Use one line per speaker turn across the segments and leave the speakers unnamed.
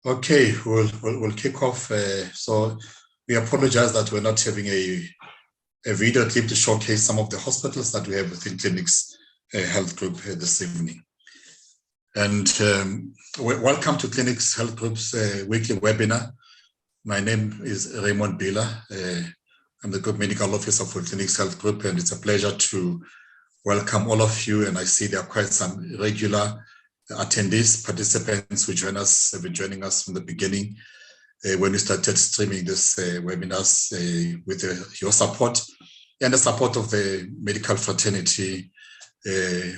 Okay, we'll kick off. So we apologize that we're not having a video clip to showcase some of the hospitals that we have within Clinics Health Group this evening. And welcome to Clinics Health Group's weekly webinar. My name is Raymond Bila. I'm the Group Medical Officer for Clinics Health Group, and it's a pleasure to welcome all of you. And I see there are quite some regular attendees, participants who have been joining us from the beginning when we started streaming this webinars with your support and the support of the medical fraternity,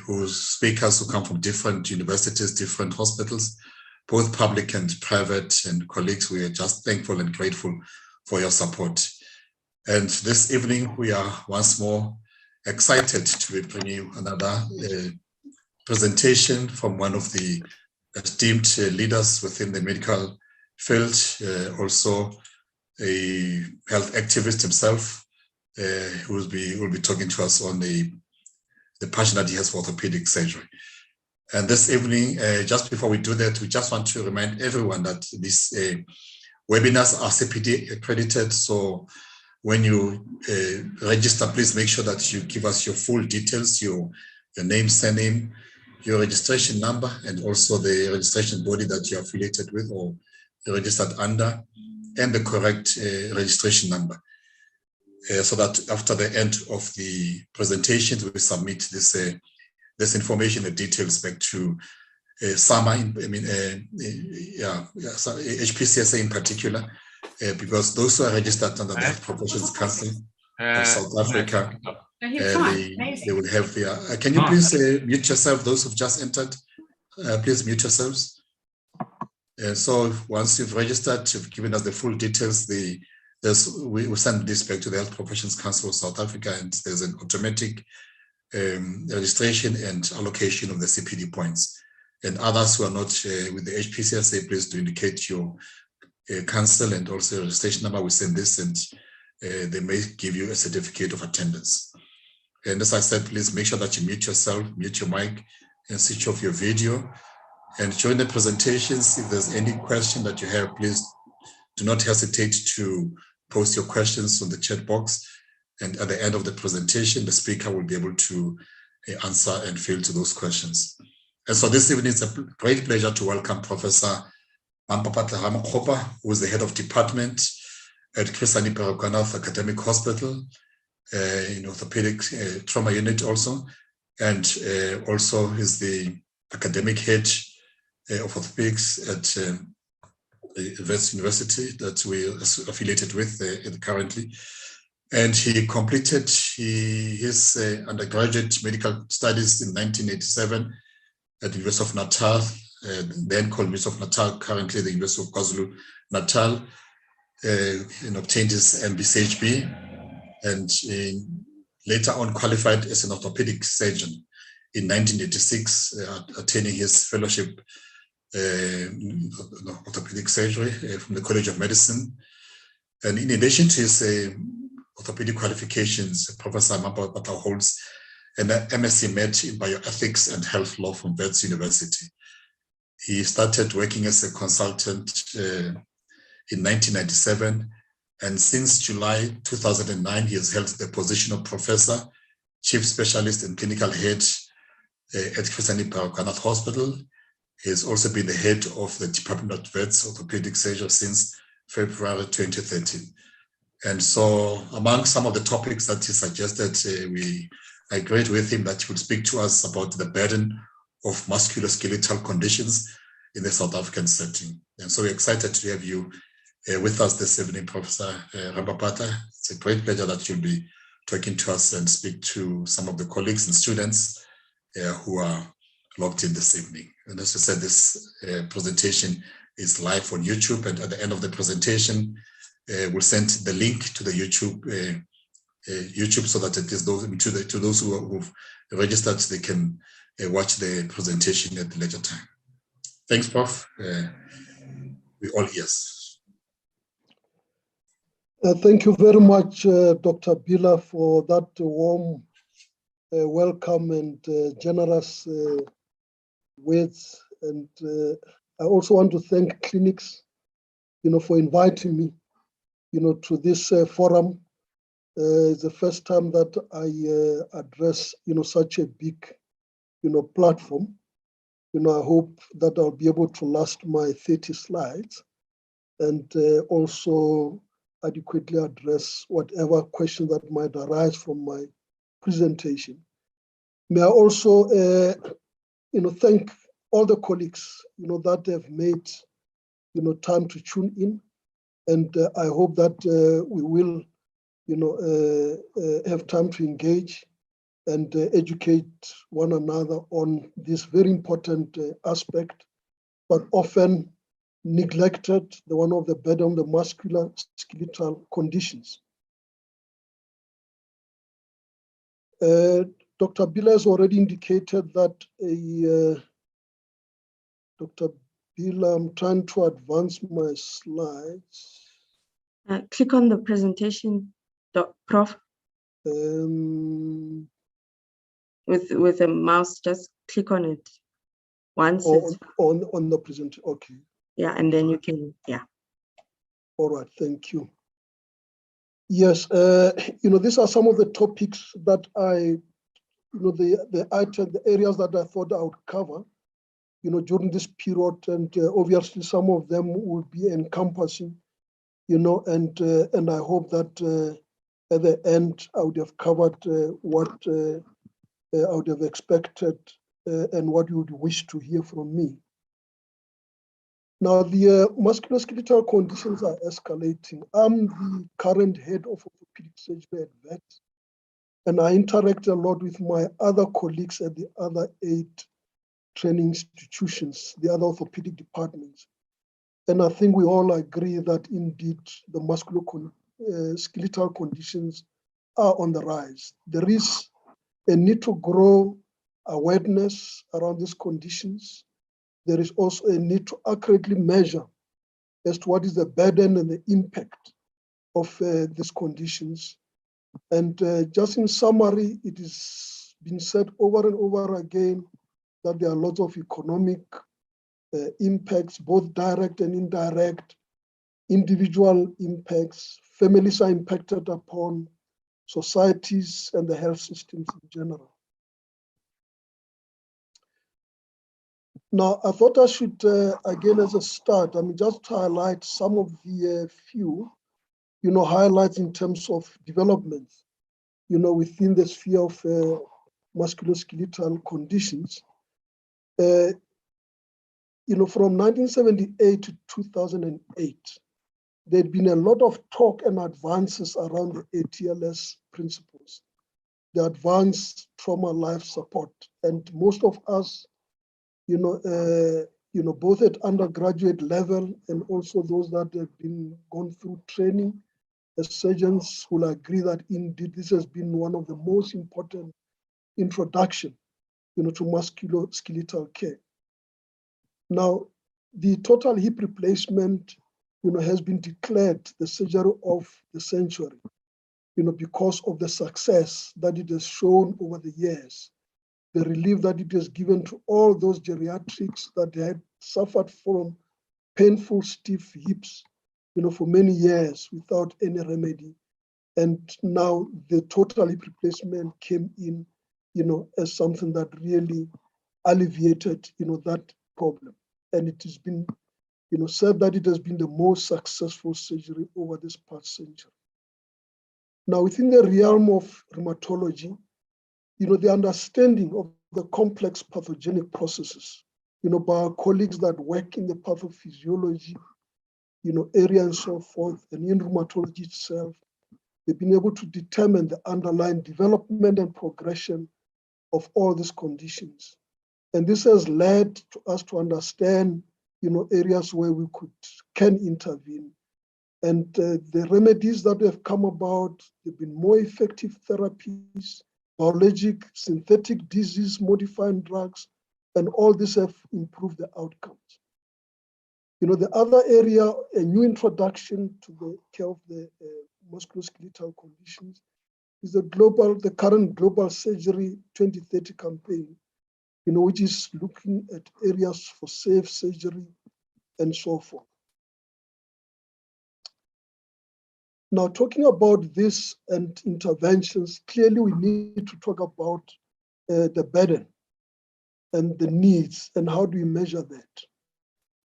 whose speakers who come from different universities, different hospitals, both public and private, and colleagues. We are just thankful and grateful for your support. And this evening, we are once more excited to be bringing you another presentation from one of the esteemed leaders within the medical field, also a health activist himself, who will be talking to us on the passion that he has for orthopedic surgery. And this evening, just before we do that, we just want to remind everyone that these webinars are CPD accredited. So when you register, please make sure that you give us your full details, your name, surname, your registration number, and also the registration body that you're affiliated with or registered under, and the correct registration number. So that after the end of the presentation, we submit this information, the details back to SAMA, HPCSA in particular, because those who are registered under the Health Professions Council of South Africa, they will have their. Can you please mute yourself? Those who've just entered, please mute yourselves. So once you've registered, you've given us the full details. We send this back to the Health Professions Council of South Africa, and there's an automatic registration and allocation of the CPD points. And others who are not with the HPCSA, please do indicate your council and also registration number. We send this, and they may give you a certificate of attendance. And as I said, please make sure that you mute yourself, mute your mic, and switch off your video. And during the presentations, if there's any question that you have, please do not hesitate to post your questions on the chat box. And at the end of the presentation, the speaker will be able to answer and field to those questions. And so this evening, it's a great pleasure to welcome Professor Mmampapatla Ramokgopa, who is the head of department at Chris Hani Baragwanath Academic Hospital, in orthopedic trauma unit also, and also is the academic head of orthopedics at Wits University that we are affiliated with currently. And he completed his undergraduate medical studies in 1987 at the University of Natal, then called University of Natal, currently the University of KwaZulu-Natal, and obtained his MBCHB, and later on qualified as an orthopedic surgeon in 1986, attaining his fellowship in orthopedic surgery from the College of Medicine. And in addition to his orthopedic qualifications, Professor Mmampapatla holds an MSc Med in Bioethics and Health Law from Wits University. He started working as a consultant in 1997, and since July 2009, he has held the position of Professor, Chief Specialist and Clinical Head at Chris Hani Baragwanath Hospital. He has also been the head of the Department of Wits Orthopedic Surgery since February 2013. And so among some of the topics that he suggested, we agreed with him that he would speak to us about the burden of musculoskeletal conditions in the South African setting. And so we're excited to have you with us this evening, Professor Mmampapatla. It's a great pleasure that you'll be talking to us and speak to some of the colleagues and students who are logged in this evening. And as I said, this presentation is live on YouTube, and at the end of the presentation, we'll send the link to the YouTube so that it is to those who've registered, they can watch the presentation at the later time. Thanks, Prof. We all ears.
Thank you very much, Dr. Bila, for that warm welcome and generous words. And I also want to thank clinics, for inviting me, to this forum. It's the first time that I address, such a big, platform. I hope that I'll be able to last my 30 slides and also adequately address whatever questions that might arise from my presentation. May I also, thank all the colleagues, that have made, time to tune in, and I hope that we will, have time to engage and educate one another on this very important aspect, but often neglected, the one of the burden, the musculoskeletal conditions. Dr. Bila has already indicated that Dr. Bila, I'm trying to advance my slides.
Click on the presentation, Prof. With a mouse, just click on it once.
On the presentation, okay.
Yeah, and then you can, yeah.
All right, thank you. Yes, these are some of the topics that I, the areas that I thought I would cover, during this period, and obviously some of them will be encompassing, and I hope that at the end I would have covered what I would have expected and what you would wish to hear from me. Now, the musculoskeletal conditions are escalating. I'm the current head of orthopedic surgery at VET, and I interact a lot with my other colleagues at the other 8 training institutions, the other orthopedic departments. And I think we all agree that indeed the musculoskeletal conditions are on the rise. There is a need to grow awareness around these conditions. There is also a need to accurately measure as to what is the burden and the impact of these conditions. And just in summary, it has been said over and over again that there are lots of economic impacts, both direct and indirect, individual impacts, families are impacted upon, societies and the health systems in general. Now, I thought I should, again, as a start, just highlight some of the few, highlights in terms of developments, within the sphere of musculoskeletal conditions. From 1978 to 2008, there'd been a lot of talk and advances around the ATLS principles, the advanced trauma life support, and most of us, both at undergraduate level and also those that have been gone through training as surgeons will agree that indeed this has been one of the most important introduction, to musculoskeletal care. Now, the total hip replacement, has been declared the surgery of the century, because of the success that it has shown over the years, the relief that it has given to all those geriatrics that had suffered from painful, stiff hips, for many years without any remedy. And now the total hip replacement came in, as something that really alleviated, that problem. And it has been, said that it has been the most successful surgery over this past century. Now, within the realm of rheumatology, the understanding of the complex pathogenic processes, by our colleagues that work in the pathophysiology, area and so forth, and in rheumatology itself, they've been able to determine the underlying development and progression of all these conditions. And this has led to us to understand, areas where we can intervene. And the remedies that have come about, they've been more effective therapies, biologic, synthetic disease-modifying drugs, and all this have improved the outcomes. The other area, a new introduction to the care of the musculoskeletal conditions is the current Global Surgery 2030 campaign, which is looking at areas for safe surgery and so forth. Now, talking about this and interventions, clearly we need to talk about the burden and the needs and how do we measure that.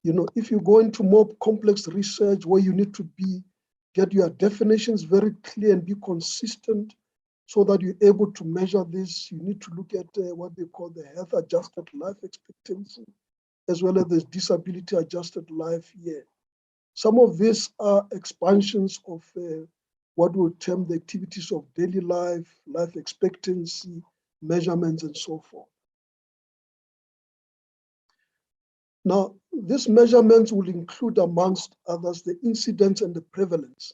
You know, if you go into more complex research where you need to get your definitions very clear and be consistent so that you're able to measure this, you need to look at what they call the health-adjusted life expectancy, as well as the disability-adjusted life year. Some of these are expansions of what we'll term the activities of daily life, life expectancy, measurements, and so forth. Now, these measurements will include, amongst others, the incidence and the prevalence,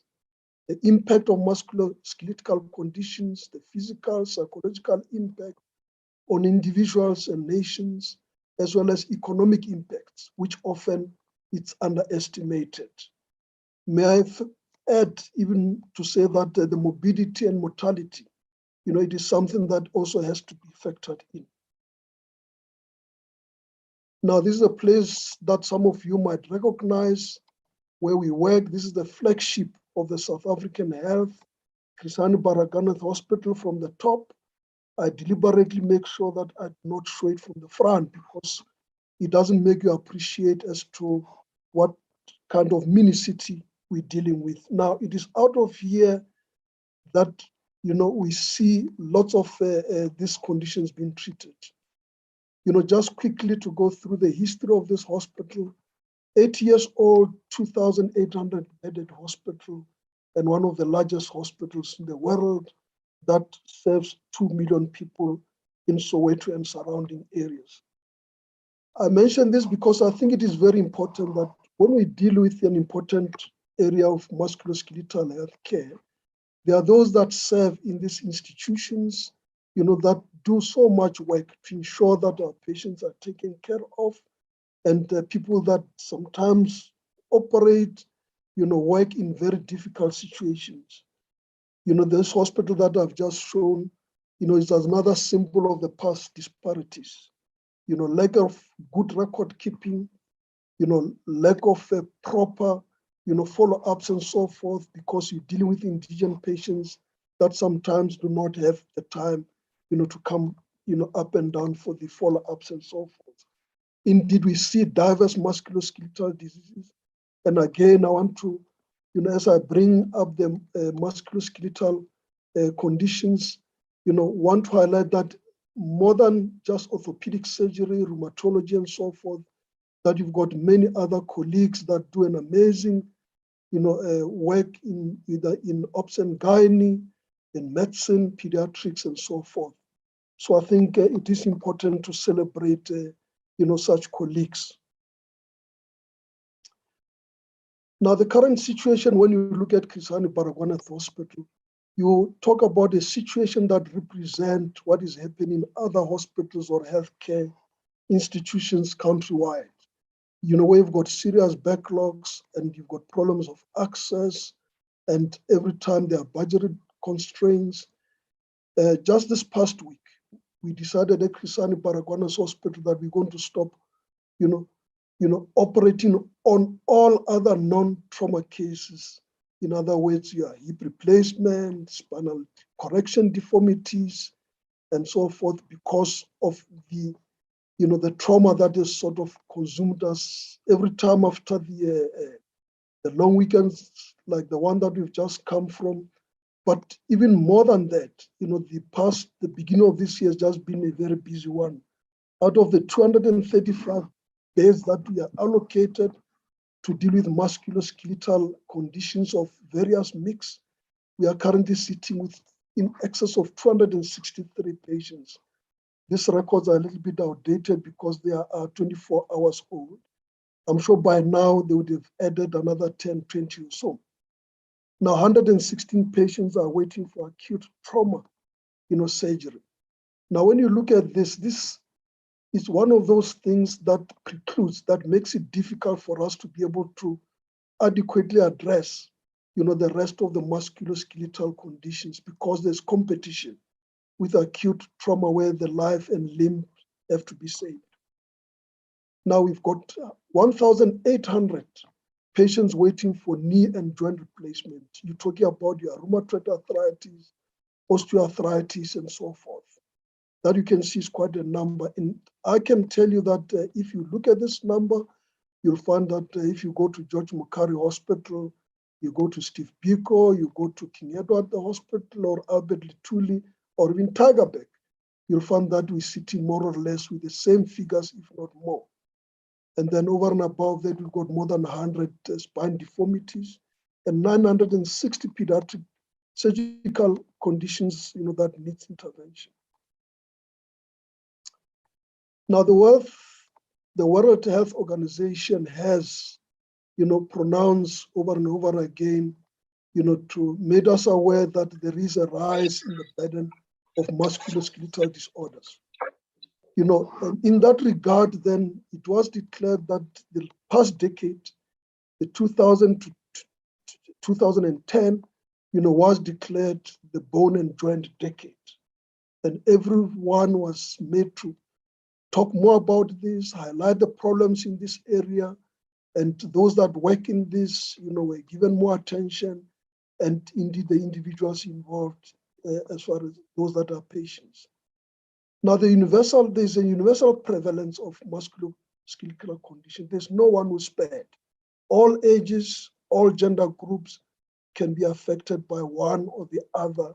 the impact of musculoskeletal conditions, the physical, psychological impact on individuals and nations, as well as economic impacts, which often it's underestimated. May I add even to say that the morbidity and mortality, you know, it is something that also has to be factored in. Now, this is a place that some of you might recognize where we work. This is the flagship of the South African Health, Chris Hani Baragwanath Hospital from the top. I deliberately make sure that I do not show it from the front because it doesn't make you appreciate as to what kind of mini city we're dealing with. Now, it is out of here that, you know, we see lots of these conditions being treated. You know, just quickly to go through the history of this hospital, 8 years old, 2,800 bedded hospital, and one of the largest hospitals in the world that serves 2 million people in Soweto and surrounding areas. I mention this because I think it is very important that when we deal with an important area of musculoskeletal health care, there are those that serve in these institutions, you know, that do so much work to ensure that our patients are taken care of, and people that sometimes operate, you know, work in very difficult situations. You know, this hospital that I've just shown, you know, is another symbol of the past disparities. You know, lack of good record keeping, you know, lack of proper, you know, follow-ups and so forth, because you're dealing with indigent patients that sometimes do not have the time, you know, to come, you know, up and down for the follow-ups and so forth. Indeed, we see diverse musculoskeletal diseases. And again, I want to, you know, as I bring up the musculoskeletal conditions, you know, want to highlight that more than just orthopedic surgery, rheumatology, and so forth, that you've got many other colleagues that do an amazing, you know, work in either in ops and gynae, in medicine, pediatrics, and so forth. So I think it is important to celebrate, you know, such colleagues. Now, the current situation, when you look at Chris Hani Baragwanath Hospital, you talk about a situation that represents what is happening in other hospitals or healthcare institutions countrywide. You know, where you've got serious backlogs and you've got problems of access, and every time there are budgetary constraints. Just this past week, we decided at Chris Hani Baragwanath Hospital that we're going to stop, you know, operating on all other non-trauma cases. In other words, your hip replacement, spinal correction deformities, and so forth, because of the, you know, the trauma that is sort of consumed us every time after the long weekends, like the one that we've just come from. But even more than that, you know, the beginning of this year has just been a very busy one. Out of the 235 beds that we are allocated to deal with musculoskeletal conditions of various mix, we are currently sitting with in excess of 263 patients. These records are a little bit outdated because they are 24 hours old. I'm sure by now they would have added another 10, 20 or so. Now, 116 patients are waiting for acute trauma, you know, surgery. Now, when you look at this is one of those things that precludes, that makes it difficult for us to be able to adequately address, you know, the rest of the musculoskeletal conditions, because there's competition with acute trauma where the life and limb have to be saved. Now we've got 1,800 patients waiting for knee and joint replacement. You're talking about your rheumatoid arthritis, osteoarthritis, and so forth. That you can see is quite a number. And I can tell you that if you look at this number, you'll find that if you go to George Mukhari Hospital, you go to Steve Biko, you go to King Edward Hospital, or Albert Lutuli, or even Tigerberg, you'll find that we're sitting more or less with the same figures, if not more. And then over and above that, we've got more than 100 spine deformities and 960 pediatric surgical conditions, that needs intervention. Now, the World Health Organization has, pronounced over and over again, to make us aware that there is a rise in the burden of musculoskeletal disorders. In that regard, then it was declared that the past decade, the 2000 to 2010, was declared the bone and joint decade. And everyone was made to talk more about this, highlight the problems in this area, and those that work in this, were given more attention, and indeed the individuals involved as far as those that are patients. Now, there's a universal prevalence of musculoskeletal condition. There's no one who's spared. All ages, all gender groups can be affected by one or the other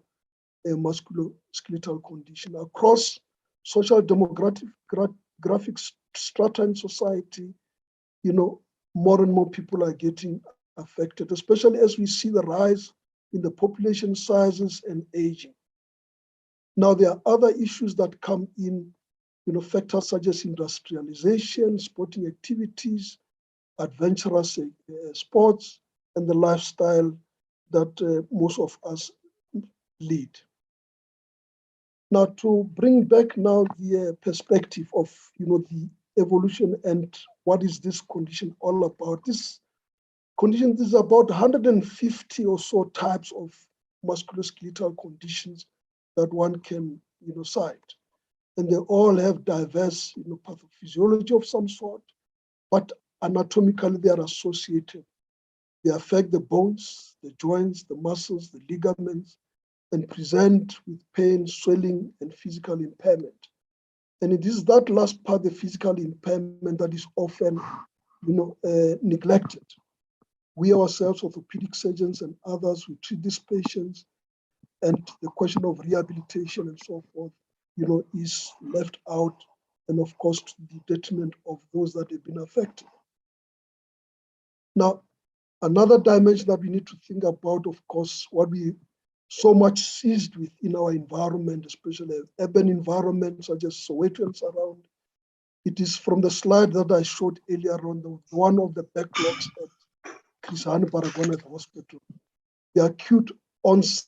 musculoskeletal condition. Across social demographic strata in society, more and more people are getting affected, especially as we see the rise in the population sizes and aging. Now, there are other issues that come in, factors such as industrialization, sporting activities, adventurous sports, and the lifestyle that most of us lead. Now, to bring back now the perspective of, the evolution and what is this condition all about. This condition is about 150 or so types of musculoskeletal conditions that one can, cite. And they all have diverse, pathophysiology of some sort, but anatomically they are associated. They affect the bones, the joints, the muscles, the ligaments, and present with pain, swelling, and physical impairment. And it is that last part, the physical impairment, that is often, neglected. We ourselves, orthopedic surgeons and others, we treat these patients, and the question of rehabilitation and so forth, is left out, and of course, to the detriment of those that have been affected. Now, another dimension that we need to think about, of course, what we so much seized with in our environment, especially urban environments such as Soweto and surround. It is from the slide that I showed earlier on, one of the backlogs at Chris Hani Baragwanath Hospital. The acute onset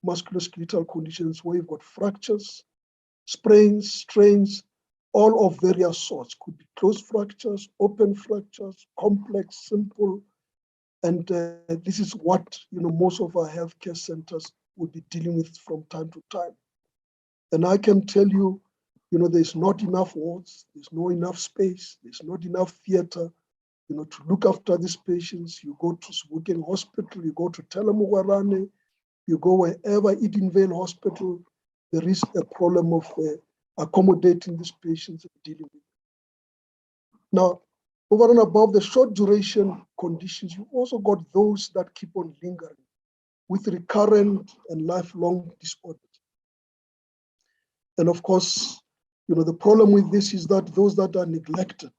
musculoskeletal conditions where you've got fractures, sprains, strains, all of various sorts. Could be closed fractures, open fractures, complex, simple. And this is what most of our healthcare centers will be dealing with from time to time. And I can tell you, there's not enough wards, there's not enough space, there's not enough theater, to look after these patients. You go to Sebokeng Hospital, you go to Telemugwarane, you go wherever, Edenvale Hospital, there is a problem of accommodating these patients and dealing with them. Now, over and above the short duration conditions, you also got those that keep on lingering with recurrent and lifelong disorders. And of course, the problem with this is that those that are neglected,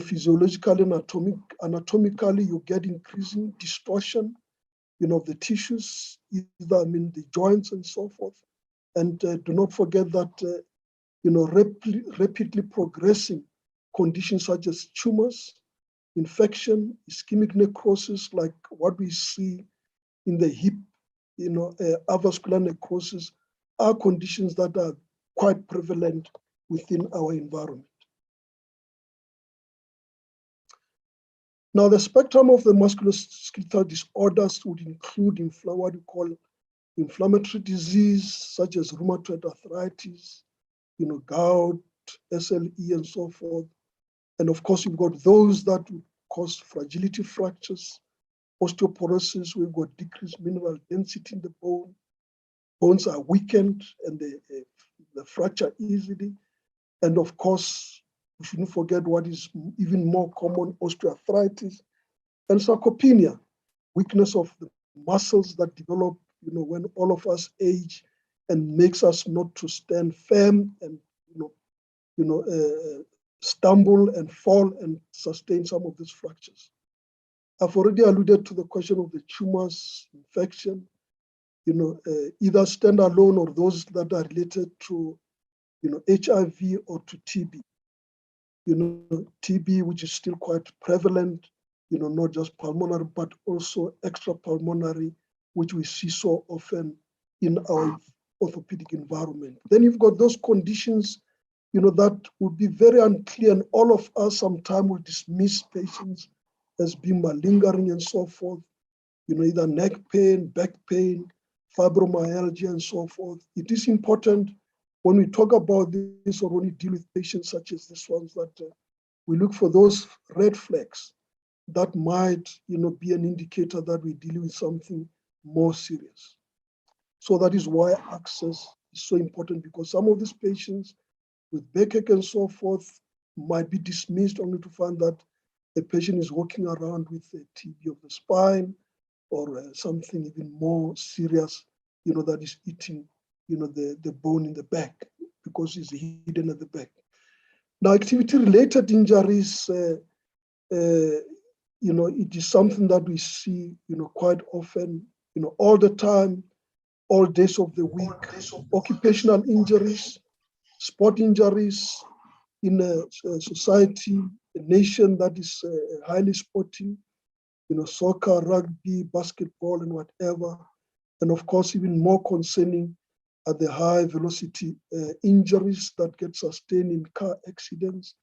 physiologically and anatomically, you get increasing distortion, of the tissues, either, the joints and so forth. And do not forget that, rapidly progressing conditions such as tumors, infection, ischemic necrosis, like what we see in the hip, avascular necrosis, are conditions that are quite prevalent within our environment. Now, the spectrum of the musculoskeletal disorders would include what we call inflammatory disease, such as rheumatoid arthritis, gout, SLE, and so forth. And of course, you've got those that would cause fragility fractures, osteoporosis, we've got decreased mineral density in the bone. Bones are weakened and they fracture easily. And of course, we shouldn't forget what is even more common, osteoarthritis and sarcopenia, weakness of the muscles that develop, when all of us age and makes us not to stand firm and, stumble and fall and sustain some of these fractures. I've already alluded to the question of the tumors, infection, either standalone or those that are related to, HIV or to TB. TB, which is still quite prevalent, not just pulmonary, but also extrapulmonary, which we see so often in our orthopedic environment. Then you've got those conditions, that would be very unclear, and all of us sometimes will dismiss patients as being malingering and so forth, either neck pain, back pain, fibromyalgia, and so forth. It is important when we talk about this or when we deal with patients such as this ones that we look for those red flags that might, be an indicator that we're dealing with something more serious. So that is why access is so important, because some of these patients with backache and so forth might be dismissed only to find that the patient is walking around with a TB of the spine or something even more serious, that is eating, the bone in the back because it's hidden at the back. Now, activity-related injuries, it is something that we see, quite often, all the time, all days of the week. Occupational injuries, sport injuries in a society, a nation that is highly sporting, soccer, rugby, basketball, and whatever. And of course, even more concerning are the high velocity injuries that get sustained in car accidents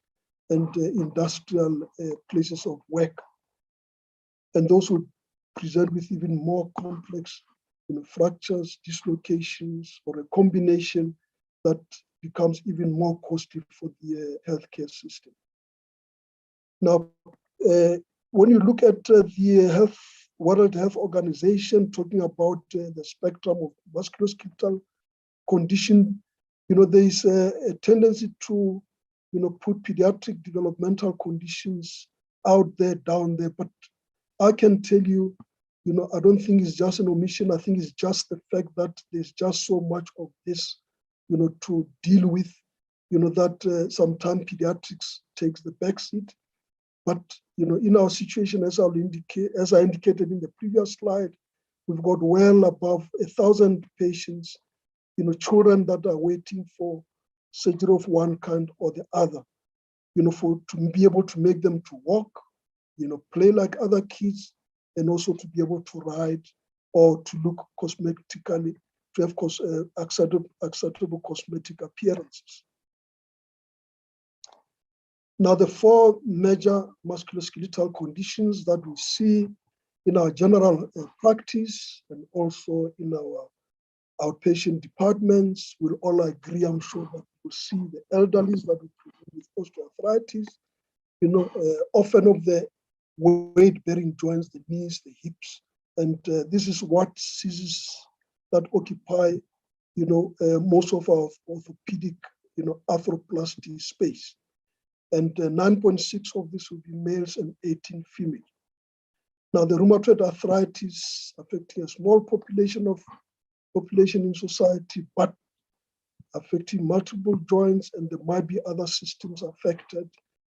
and industrial places of work. And those would present with even more complex fractures, dislocations, or a combination that becomes even more costly for the healthcare system. Now, when you look at the World Health Organization talking about the spectrum of musculoskeletal condition, there is a tendency to, put pediatric developmental conditions out there, down there. But I can tell you, I don't think it's just an omission. I think it's just the fact that there's just so much of this, to deal with, that sometimes pediatrics takes the backseat. But, in our situation, as I indicated in the previous slide, we've got well above 1,000 patients, children that are waiting for surgery of one kind or the other, to be able to make them to walk, play like other kids, and also to be able to ride or to look cosmetically, to have acceptable cosmetic appearances. Now, the four major musculoskeletal conditions that we see in our general practice and also in our outpatient departments, we'll all agree, I'm sure, that we'll see the elderly that we present with osteoarthritis, often of the weight-bearing joints, the knees, the hips, and this is what diseases that occupy, most of our orthopedic, arthroplasty space. And 9.6 of this will be males and 18 female. Now, the rheumatoid arthritis affecting a small population in society, but affecting multiple joints, and there might be other systems affected,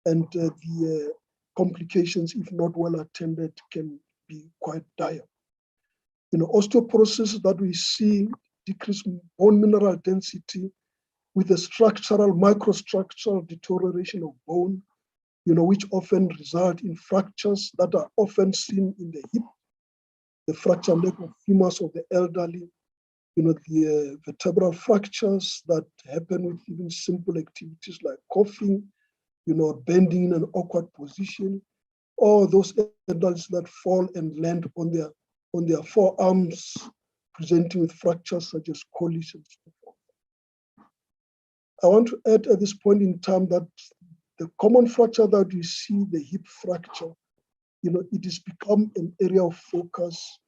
and the complications, if not well attended, can be quite dire. Osteoporosis that we see, decreased bone mineral density with a microstructural deterioration of bone, which often result in fractures that are often seen in the hip, the fracture leg of femurs of the elderly, the vertebral fractures that happen with even simple activities like coughing, bending in an awkward position, or those adults that fall and land on their forearms, presenting with fractures such as collis and so forth. I want to add at this point in time that the common fracture that we see, the hip fracture, it has become an area of focus,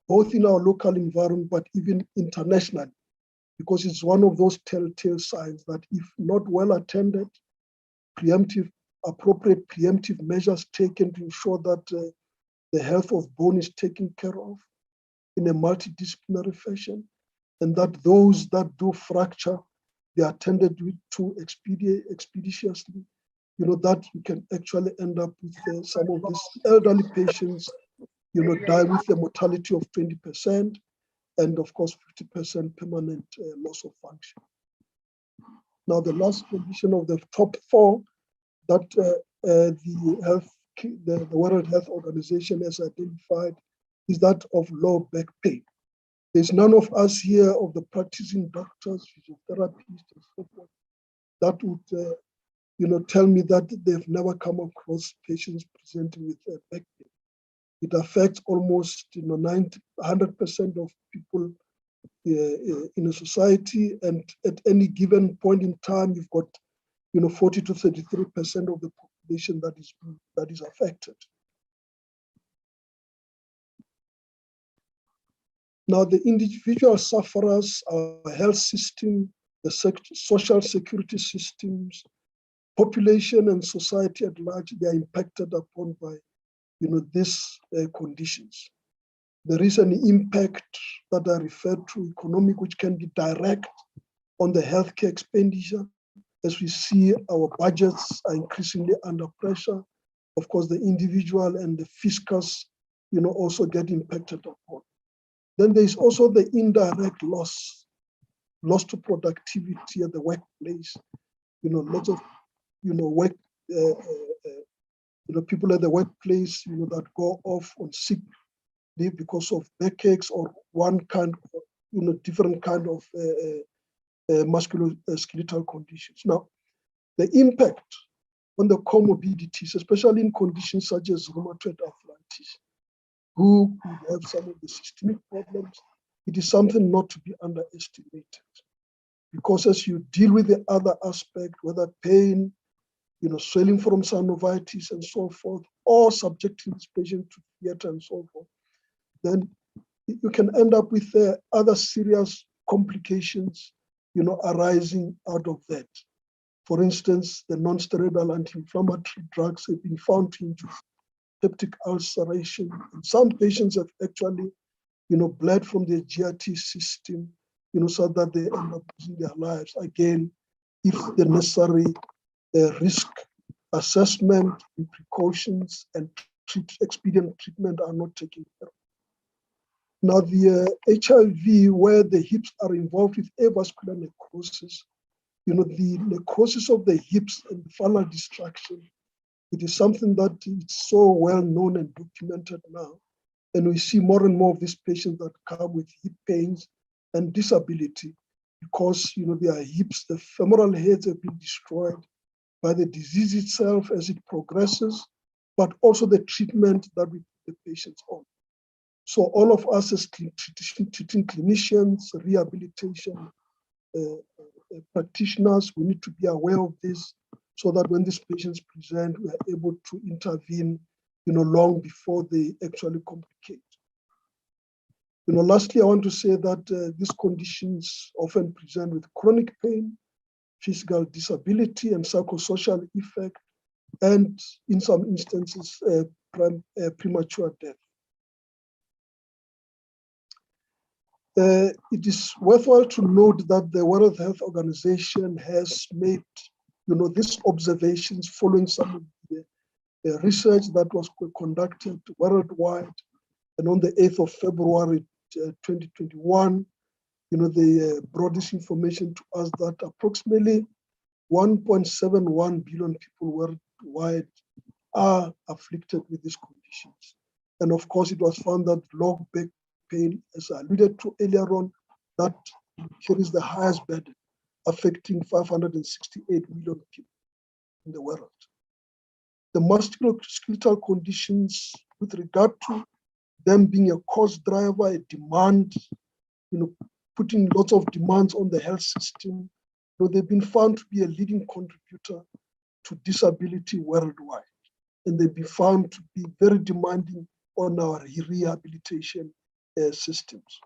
both in our local environment, but even internationally, because it's one of those telltale signs that if not well attended, appropriate preemptive measures taken to ensure that the health of bone is taken care of in a multidisciplinary fashion, and that those that do fracture, they are attended to expeditiously, that you can actually end up with some of these elderly patients, die with a mortality of 20%, and of course 50% permanent loss of function. Now, the last condition of the top 4 that the World Health Organization has identified is that of low back pain. There's none of us here of the practicing doctors, physiotherapists, and so forth that would, tell me that they've never come across patients presenting with back pain. It affects almost 100% of people in a society, and at any given point in time, you've got 40 to 33% of the population that is affected. Now, the individual sufferers, our health system, the social security systems, population and society at large, they are impacted upon by these conditions. There is an impact that I referred to, economic, which can be direct on the healthcare expenditure. As we see, our budgets are increasingly under pressure. Of course, the individual and the fiscus, also get impacted upon. Then there is also the indirect loss to productivity at the workplace. Lots of, work, people at the workplace, that go off on sick leave because of backaches or one kind of, different kind of musculoskeletal conditions. Now, the impact on the comorbidities, especially in conditions such as rheumatoid arthritis, who could have some of the systemic problems, it is something not to be underestimated. Because as you deal with the other aspect, whether pain, swelling from synovitis and so forth, or subjecting this patient to theater and so forth, then you can end up with other serious complications, arising out of that. For instance, the non-steroidal anti-inflammatory drugs have been found to induce peptic ulceration. And some patients have actually, bled from their GIT system, so that they end up losing their lives. Again, if the necessary risk assessment and precautions and expedient treatment are not taken care of. Now, the HIV, where the hips are involved with avascular necrosis, the necrosis of the hips and funnel destruction, it is something that is so well known and documented now. And we see more and more of these patients that come with hip pains and disability because, their hips, the femoral heads have been destroyed by the disease itself as it progresses, but also the treatment that we put the patients on. So all of us as treating clinicians, rehabilitation practitioners, we need to be aware of this so that when these patients present, we are able to intervene, long before they actually complicate. Lastly, I want to say that these conditions often present with chronic pain, physical disability, and psychosocial effect, and in some instances, premature death. It is worthwhile to note that the World Health Organization has made, these observations following some of the research that was conducted worldwide. And on the 8th of February 2021, they brought this information to us that approximately 1.71 billion people worldwide are afflicted with these conditions. And of course, it was found that low back pain, as I alluded to earlier on, that carries the highest burden, affecting 568 million people in the world. The musculoskeletal conditions, with regard to them being a cost driver, a demand, putting lots of demands on the health system, they've been found to be a leading contributor to disability worldwide, and they be found to be very demanding on our rehabilitation systems.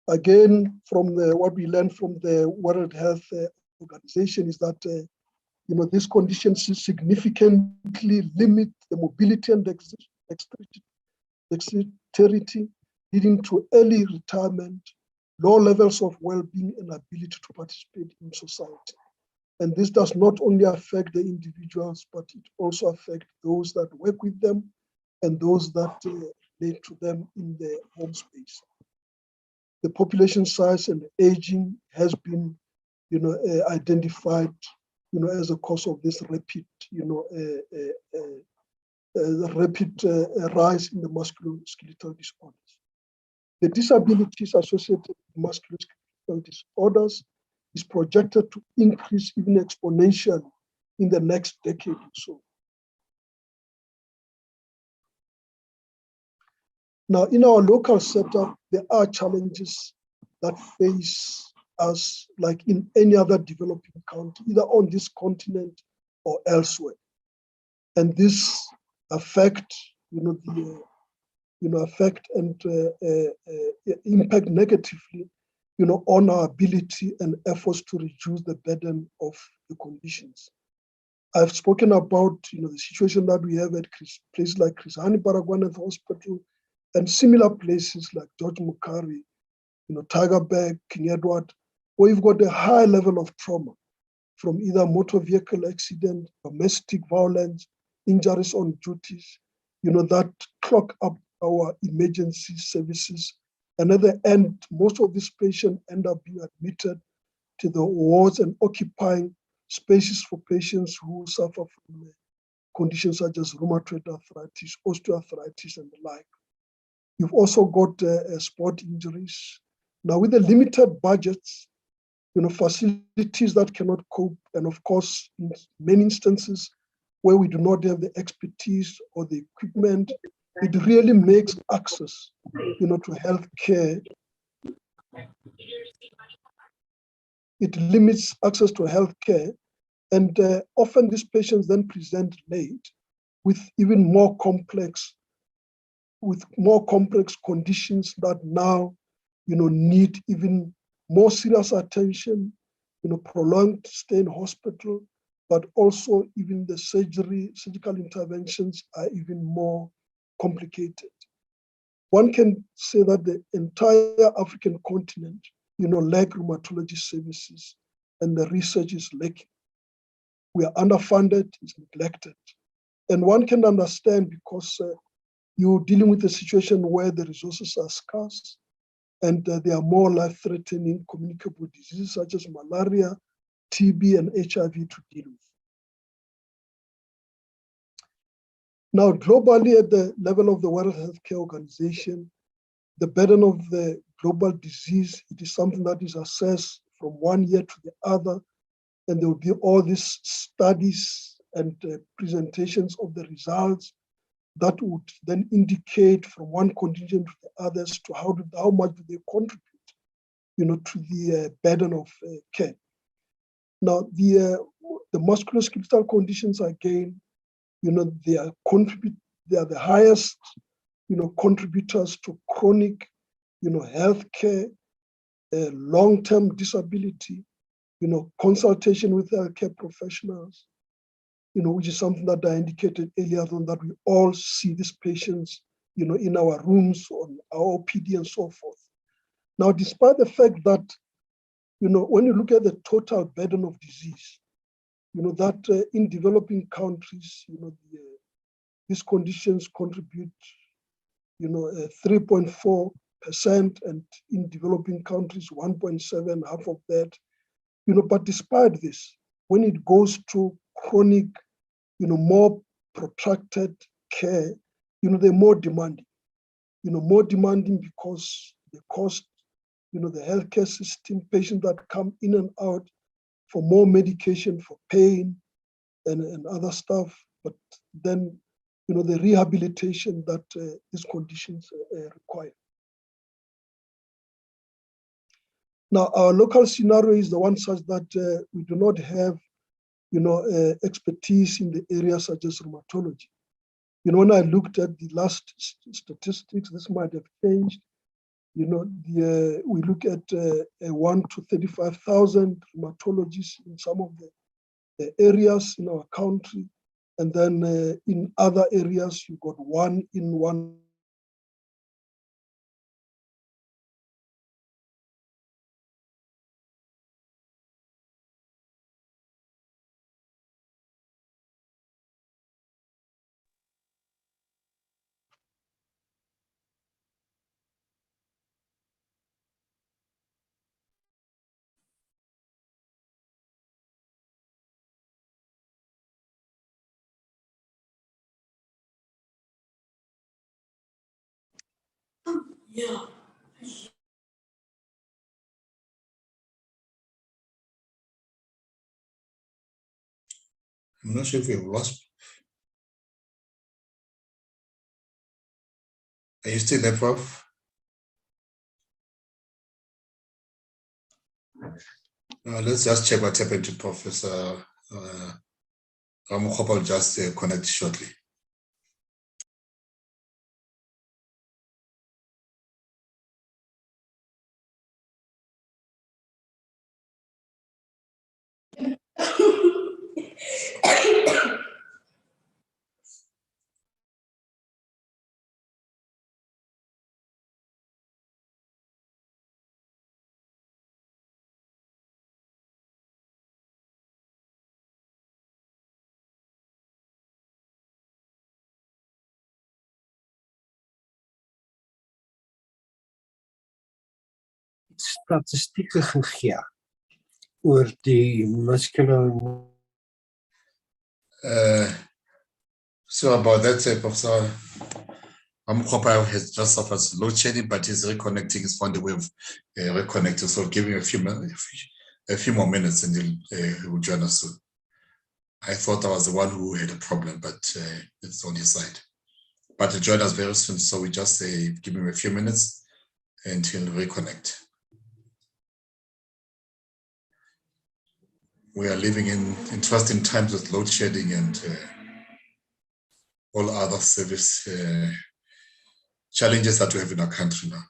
Again, from what we learned from the World Health Organization is that these conditions significantly limit the mobility and dexterity, leading to early retirement, low levels of well-being, and ability to participate in society. And this does not only affect the individuals, but it also affects those that work with them and those that relate to them in the home space. The population size and aging has been, identified, as a cause of this rapid, rise in the musculoskeletal disorders. The disabilities associated with musculoskeletal disorders is projected to increase even exponentially in the next decade or so. Now, in our local setup, there are challenges that face us like in any other developing country, either on this continent or elsewhere. And this affect, affect and impact negatively, on our ability and efforts to reduce the burden of the conditions. I've spoken about, the situation that we have at places like Chris Hani Baragwanath Hospital and similar places like George Mukari, Tigerberg, King Edward, where you've got a high level of trauma from either motor vehicle accident, domestic violence, injuries on duties, that clog up our emergency services. And at the end, most of these patients end up being admitted to the wards and occupying spaces for patients who suffer from conditions such as rheumatoid arthritis, osteoarthritis, and the like. You've also got sport injuries. Now, with the limited budgets, facilities that cannot cope, and of course, in many instances where we do not have the expertise or the equipment, it really makes access, to healthcare. It limits access to healthcare, and often these patients then present late with even more complex conditions that now, need even more serious attention, prolonged stay in hospital, but also even the surgical interventions are even more complicated. One can say that the entire African continent, lack rheumatology services, and the research is lacking. We are underfunded, it's neglected. And one can understand because you're dealing with a situation where the resources are scarce and there are more life-threatening communicable diseases such as malaria, TB, and HIV to deal with. Now, globally at the level of the World Health Organization, the burden of the global disease, it is something that is assessed from one year to the other, and there will be all these studies and presentations of the results that would then indicate from one contingent to the others to how much do they contribute, to the burden of care. Now, the musculoskeletal conditions again, they are the highest, contributors to chronic, healthcare, long-term disability, consultation with healthcare professionals, which is something that I indicated earlier on, that we all see these patients, in our rooms, on our OPD and so forth. Now, despite the fact that, when you look at the total burden of disease, that in developing countries, these conditions contribute, 3.4%, and in developing countries, 1.7%, half of that. But despite this, when it goes to chronic, more protracted care, they're more demanding. More demanding because the cost, the healthcare system, patients that come in and out for more medication for pain and other stuff, but then, the rehabilitation that these conditions require. Now, our local scenario is the one such that we do not have, expertise in the area such as rheumatology. When I looked at the last statistics, this might have changed. We look at 1 to 35,000 rheumatologists in some of the areas in our country. And then in other areas, you got 1 in 1.
Yeah. I'm not sure if we have lost. Are you still there, Prof? Let's just check what happened to Professor Ramokgopa. Will just connect shortly.
Statistieke gegee oor die muscular.
So about that, Professor Mmampapatla has just suffered load shedding, but he's reconnecting. He's found a way of reconnecting. So give him a few more minutes, and he will join us soon. I thought I was the one who had a problem, but it's on his side. But he'll join us very soon. So we just give him a few minutes, and he'll reconnect. We are living in interesting times with load shedding and all other service challenges that we have in our country now.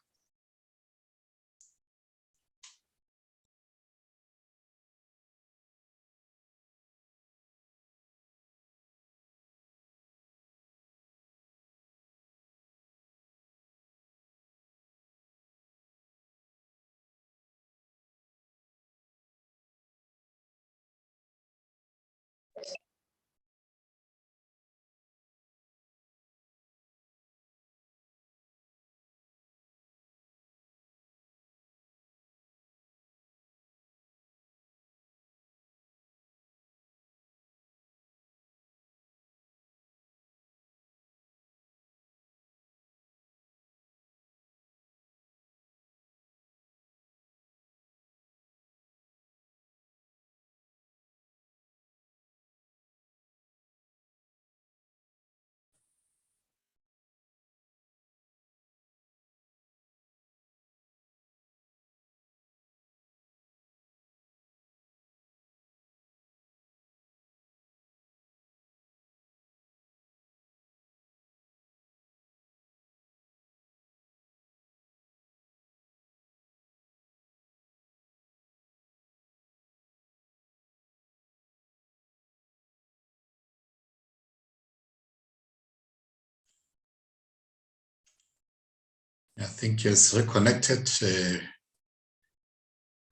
I think he's reconnected.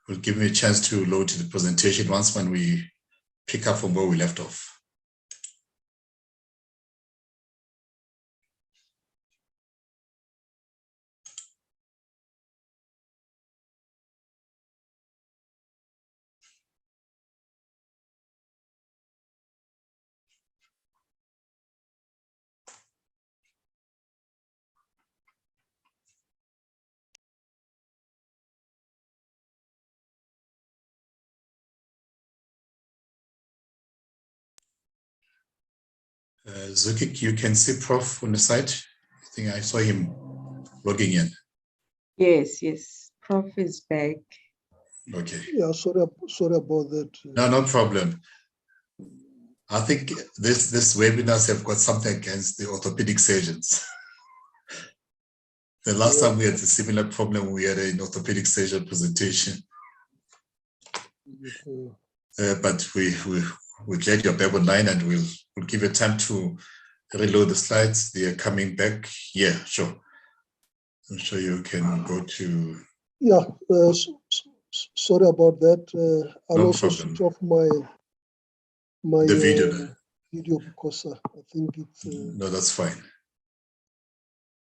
Will give me a chance to load the presentation once when we pick up from where we left off. Zukik, you can see Prof on the side. I think I saw him logging in.
Yes, Prof is back.
Okay.
Yeah, sorry about that.
No problem. I think this webinars have got something against the orthopedic surgeons. The last time we had a similar problem, we had an orthopedic surgeon presentation. But we're glad you're back online, and we'll give you time to reload the slides. They are coming back. Yeah, sure. I'm sure you can go to.
Yeah, sorry about that. I'll
No
also
problem.
switch off my
The video.
video because I think it's.
No, that's fine.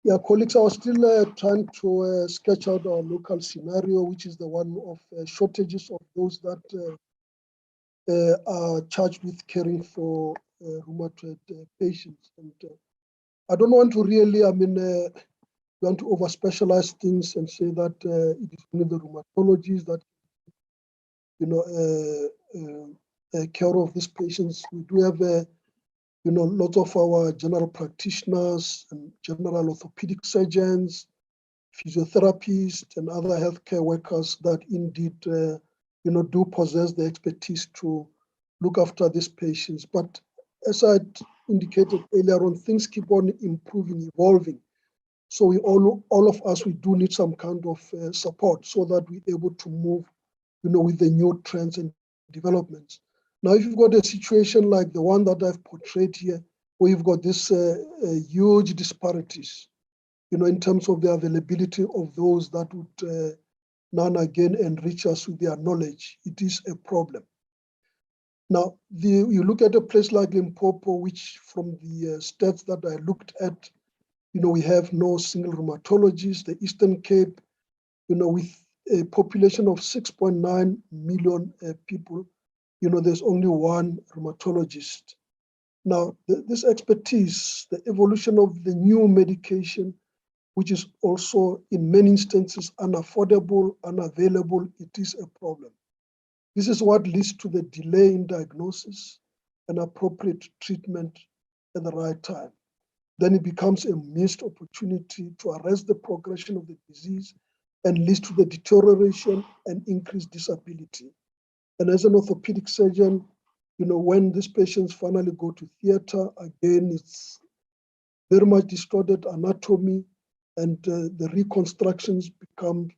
Yeah, colleagues, I was still trying to sketch out our local scenario, which is the one of shortages of those that are charged with caring for rheumatoid patients. And I don't want to really, want to over-specialize things and say that it is only the rheumatologists that, care of these patients. We do have, lots of our general practitioners and general orthopedic surgeons, physiotherapists, and other healthcare workers that indeed, do possess the expertise to look after these patients. But as I indicated earlier on, things keep on improving, evolving. So we all of us, we do need some kind of support so that we're able to move, with the new trends and developments. Now, if you've got a situation like the one that I've portrayed here, where you've got this huge disparities, in terms of the availability of those that would now and again enrich us with their knowledge, it is a problem. Now, you look at a place like Limpopo, which from the stats that I looked at, we have no single rheumatologist. The Eastern Cape, with a population of 6.9 million people, there's only one rheumatologist. Now, this expertise, the evolution of the new medication, which is also in many instances unaffordable, unavailable, it is a problem. This is what leads to the delay in diagnosis and appropriate treatment at the right time. Then it becomes a missed opportunity to arrest the progression of the disease and leads to the deterioration and increased disability. And as an orthopedic surgeon, when these patients finally go to theater, again, it's very much distorted anatomy, and the reconstructions become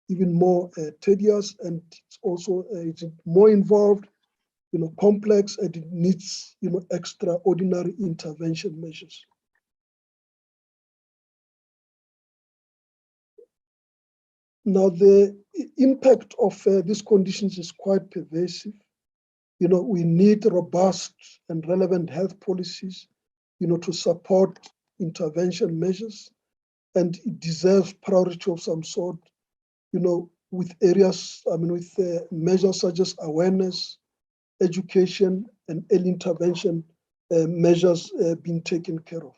even more tedious, and it's also it's more involved, complex, and it needs, extraordinary intervention measures. Now, the impact of these conditions is quite pervasive. We need robust and relevant health policies, to support intervention measures, and it deserves priority of some sort, with areas, with measures such as awareness, education, and early intervention measures being taken care of.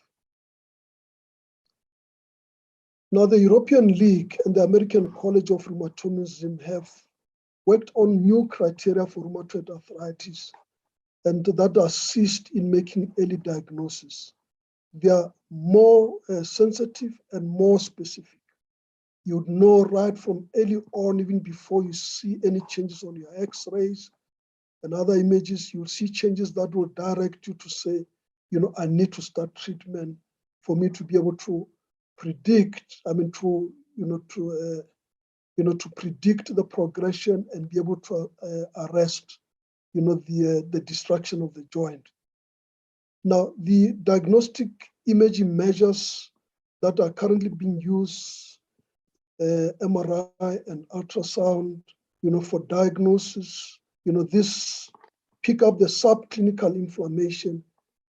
Now, the European League and the American College of Rheumatism have worked on new criteria for rheumatoid arthritis, and that assist in making early diagnosis. They are more sensitive and more specific. You'd know right from early on, even before you see any changes on your x-rays and other images, you'll see changes that will direct you to say, I need to start treatment for me to be able to predict, to predict the progression and be able to arrest, the destruction of the joint. Now, the diagnostic imaging measures that are currently being used, MRI and ultrasound, for diagnosis, this pick up the subclinical inflammation,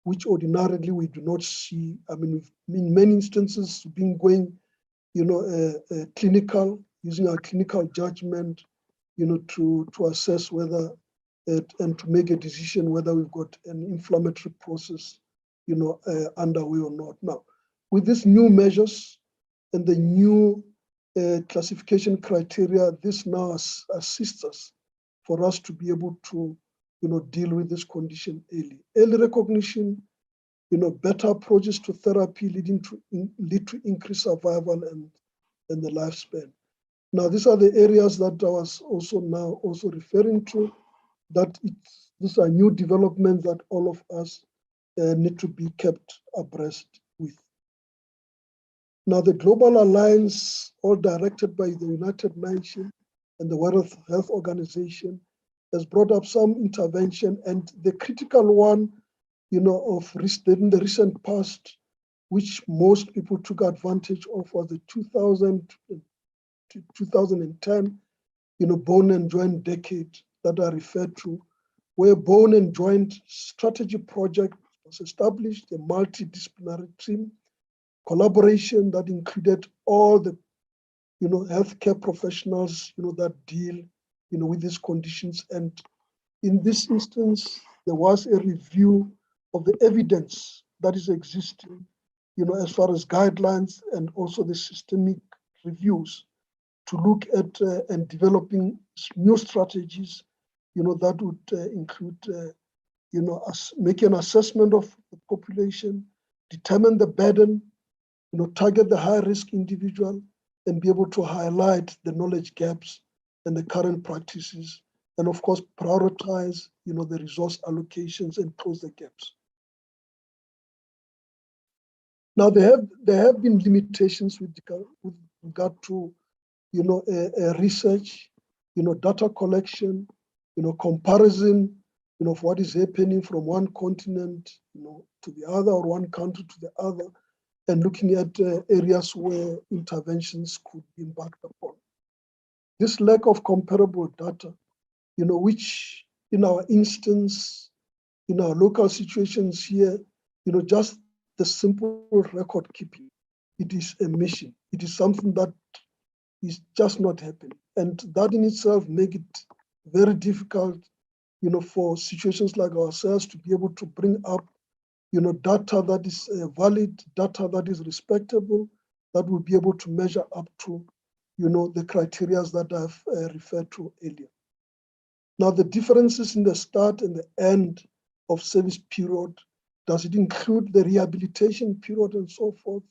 which ordinarily we do not see. In many instances, going, clinical, using our clinical judgment, to assess whether, and to make a decision whether we've got an inflammatory process, underway or not. Now, with these new measures and the new classification criteria, this now assists us for us to be able to, deal with this condition early. Early recognition, better approaches to therapy lead to increased survival and the lifespan. Now, these are the areas that I was also referring to, that these are new developments that all of us need to be kept abreast with. Now, the Global Alliance, all directed by the United Nations and the World Health Organization, has brought up some intervention, and the critical one, in the recent past, which most people took advantage of, was the 2000 to 2010, bone and joint decade that I referred to, where bone and joint strategy project was established, a multidisciplinary team collaboration that included all the healthcare professionals that deal with these conditions. And in this instance, there was a review of the evidence that is existing as far as guidelines, and also the systemic reviews to look at and developing new strategies that would include make an assessment of the population, determine the burden, target the high-risk individual, and be able to highlight the knowledge gaps and the current practices, and of course prioritize the resource allocations and close the gaps. Now, there have been limitations with regard to research, data collection, comparison, of what is happening from one continent, to the other, or one country to the other, and looking at areas where interventions could be embarked upon. This lack of comparable data, which in our instance, in our local situations here, just the simple record keeping, it is a mission. It is something that is just not happening. And that in itself makes it very difficult, for situations like ourselves to be able to bring up, data that is valid, data that is respectable, that will be able to measure up to, the criteria that I've referred to earlier. Now, the differences in the start and the end of service period, does it include the rehabilitation period and so forth?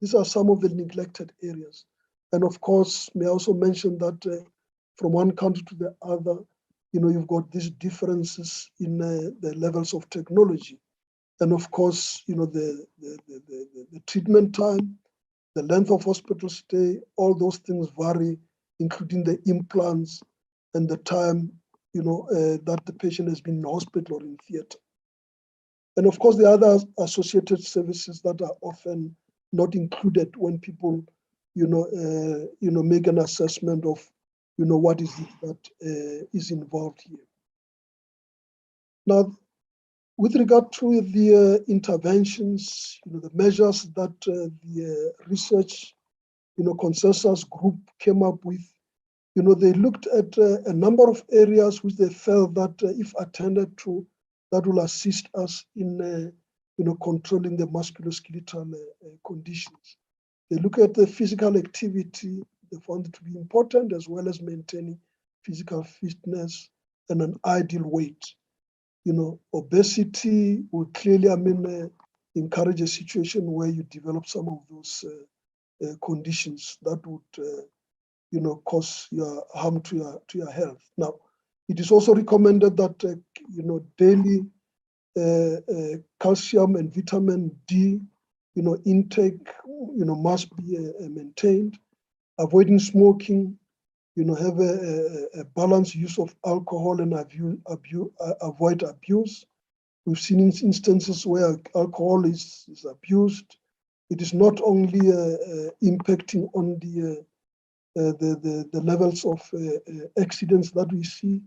These are some of the neglected areas. And of course, may I also mention that from one country to the other, you've got these differences in the levels of technology. And of course, the treatment time, the length of hospital stay, all those things vary, including the implants and the time, that the patient has been in hospital or in theater. And of course, the other associated services that are often not included when people, make an assessment of, what is it that is involved here. Now, with regard to the interventions, the measures that the research, consensus group came up with, they looked at a number of areas which they felt that if attended to, that will assist us in, controlling the musculoskeletal conditions. They look at the physical activity. They found it to be important, as well as maintaining physical fitness and an ideal weight. Obesity will clearly, encourage a situation where you develop some of those conditions that would, cause harm to your health. Now, it is also recommended that, daily calcium and vitamin D, intake, must be maintained. Avoiding smoking, have a balanced use of alcohol and avoid abuse. We've seen instances where alcohol is abused. It is not only impacting on the levels of accidents that we see,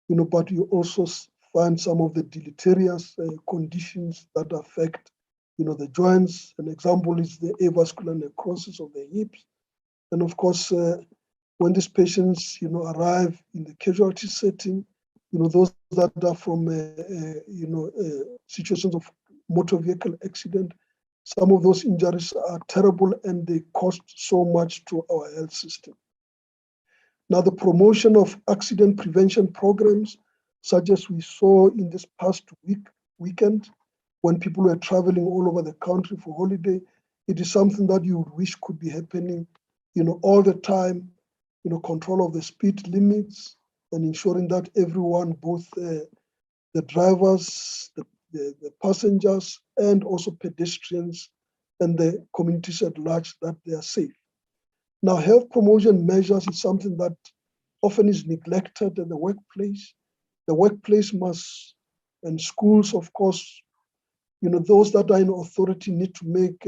but you also find some of the deleterious conditions that affect, the joints. An example is the avascular necrosis of the hips. And of course, when these patients, arrive in the casualty setting, those that are from, situations of motor vehicle accident, some of those injuries are terrible and they cost so much to our health system. Now, the promotion of accident prevention programs, such as we saw in this past weekend, when people were traveling all over the country for holiday, it is something that you would wish could be happening, all the time, control of the speed limits and ensuring that everyone, both the drivers, the passengers, and also pedestrians and the communities at large, that they are safe. Now, health promotion measures is something that often is neglected in the workplace. The workplace must, and schools, of course, those that are in authority need to make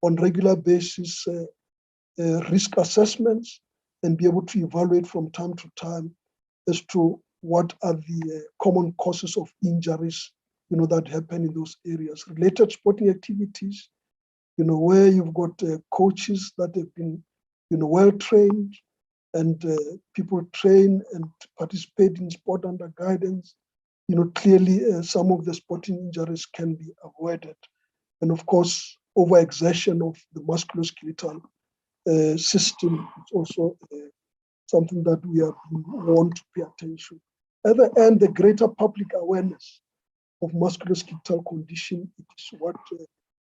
on regular basis risk assessments and be able to evaluate from time to time as to what are the common causes of injuries, that happen in those areas. Related sporting activities, where you've got coaches that have been, well trained, and people train and participate in sport under guidance, clearly some of the sporting injuries can be avoided. And of course, overexertion of the musculoskeletal system is also something that we want to pay attention. At the end, the greater public awareness of musculoskeletal condition, it is what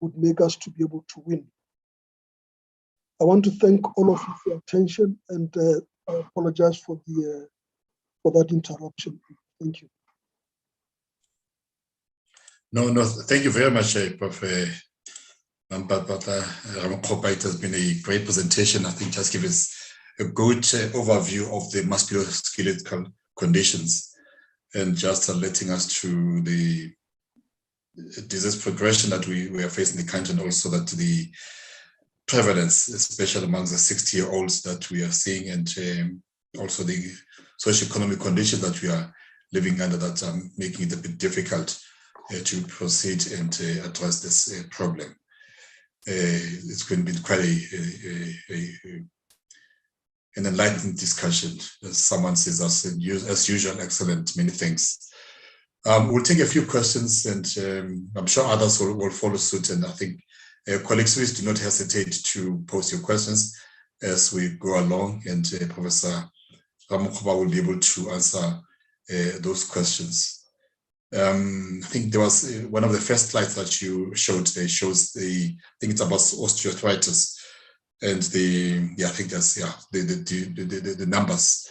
would make us to be able to win. I want to thank all of you for your attention, and I apologize for that interruption. Thank you.
No, thank you very much, Prof. Mmampapatla Ramokgopa. It has been a great presentation. I think just give us a good overview of the musculoskeletal conditions and just letting us through the disease progression that we are facing in the country, and also that the prevalence, especially amongst the 60-year-olds that we are seeing, and also the socioeconomic conditions that we are living under that are making it a bit difficult to proceed and address this problem. It's going to be quite an enlightening discussion. As someone says, as usual, excellent, many thanks. We'll take a few questions, and I'm sure others will follow suit. And I think colleagues, please do not hesitate to post your questions as we go along, and Professor Ramokgopa will be able to answer those questions. I think there was one of the first slides that you showed. Shows I think it's about osteoarthritis, and I think that's the numbers.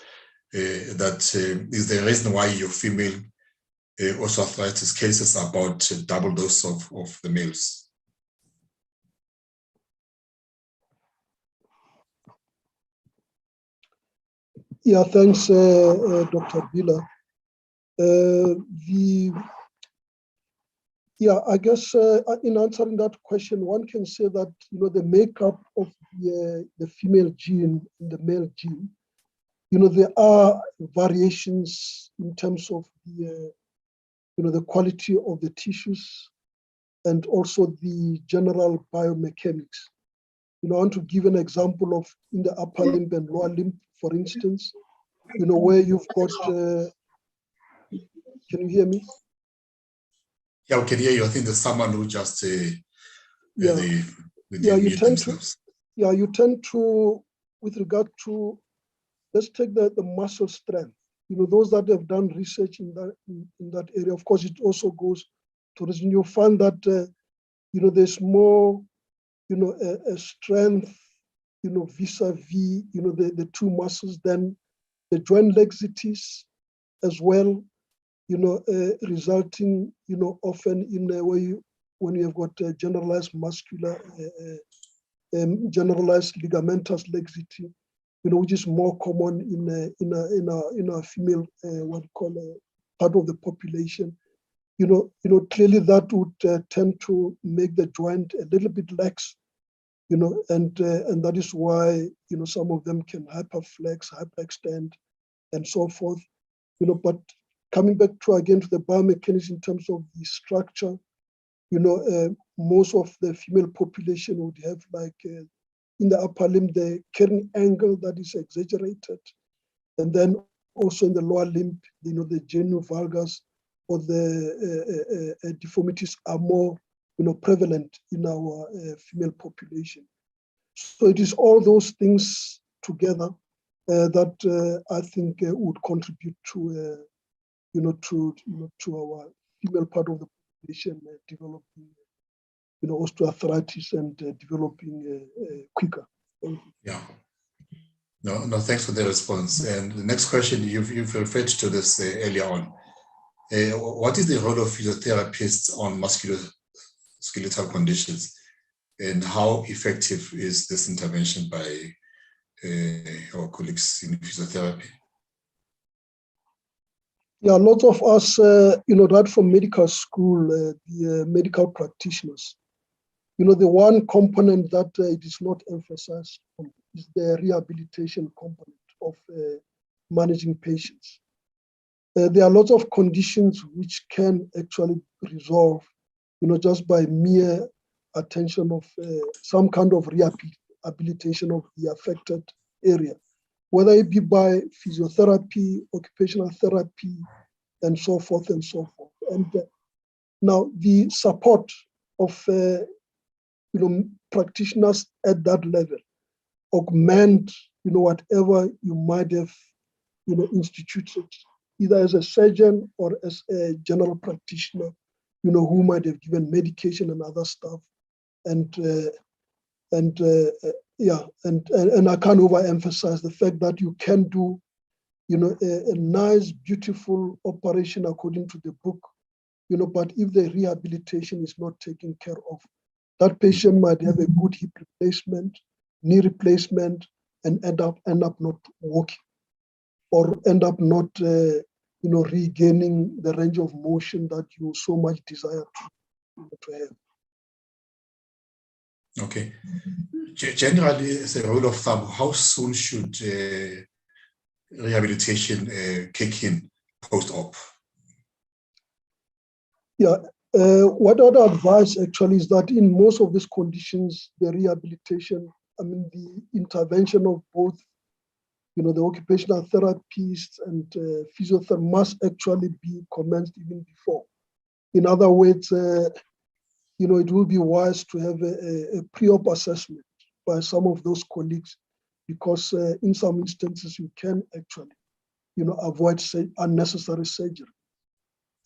That is the reason why your female osteoarthritis cases are about double those of the males.
Yeah, thanks, Dr. Bila. I guess in answering that question, one can say that the makeup of the female gene and the male gene, there are variations in terms of the quality of the tissues and also the general biomechanics. I want to give an example of in the upper limb and lower limb, for instance, where you've got, can you hear me?
Yeah, we can hear you. I think there's someone who just
you tend to, with regard to, let's take the muscle strength. Those that have done research in that area, of course, it also goes to reason. You find that there's more a strength vis-a-vis the two muscles than the joint laxities as well, resulting often in a way when you have got generalized muscular generalized ligamentous laxity, which is more common in a female what we call part of the population. Clearly that would tend to make the joint a little bit lax, and that is why some of them can hyperflex, hyperextend, and so forth. But coming back to the biomechanism in terms of the structure, most of the female population would have like in the upper limb the carrying angle that is exaggerated, and then also in the lower limb, the genu valgus or the deformities are more prevalent in our female population. So it is all those things together that I think would contribute to to our female part of the population developing osteoarthritis and developing quicker.
Yeah. No, thanks for the response. And the next question, you've referred to this earlier on. What is the role of physiotherapists on musculoskeletal conditions, and how effective is this intervention by our colleagues in physiotherapy?
Yeah, lots of us, right from medical school, the medical practitioners, the one component that it is not emphasized on is the rehabilitation component of managing patients. There are lots of conditions which can actually resolve, just by mere attention of some kind of rehabilitation of the affected area, whether it be by physiotherapy, occupational therapy, and so forth and so forth. And now the support of practitioners at that level augment whatever you might have instituted, either as a surgeon or as a general practitioner, who might have given medication and other stuff. And I can't overemphasize the fact that you can do a nice, beautiful operation according to the book, but if the rehabilitation is not taken care of, that patient might have a good hip replacement, knee replacement, and end up not walking, or end up not regaining the range of motion that you so much desire to have.
Okay. Generally, as a rule of thumb, how soon should rehabilitation kick in post-op? Yeah,
what I'd advise actually is that in most of these conditions, the rehabilitation, the intervention of both, the occupational therapists and physiotherapists must actually be commenced even before. In other words, it will be wise to have a pre-op assessment by some of those colleagues, because in some instances you can actually, avoid unnecessary surgery.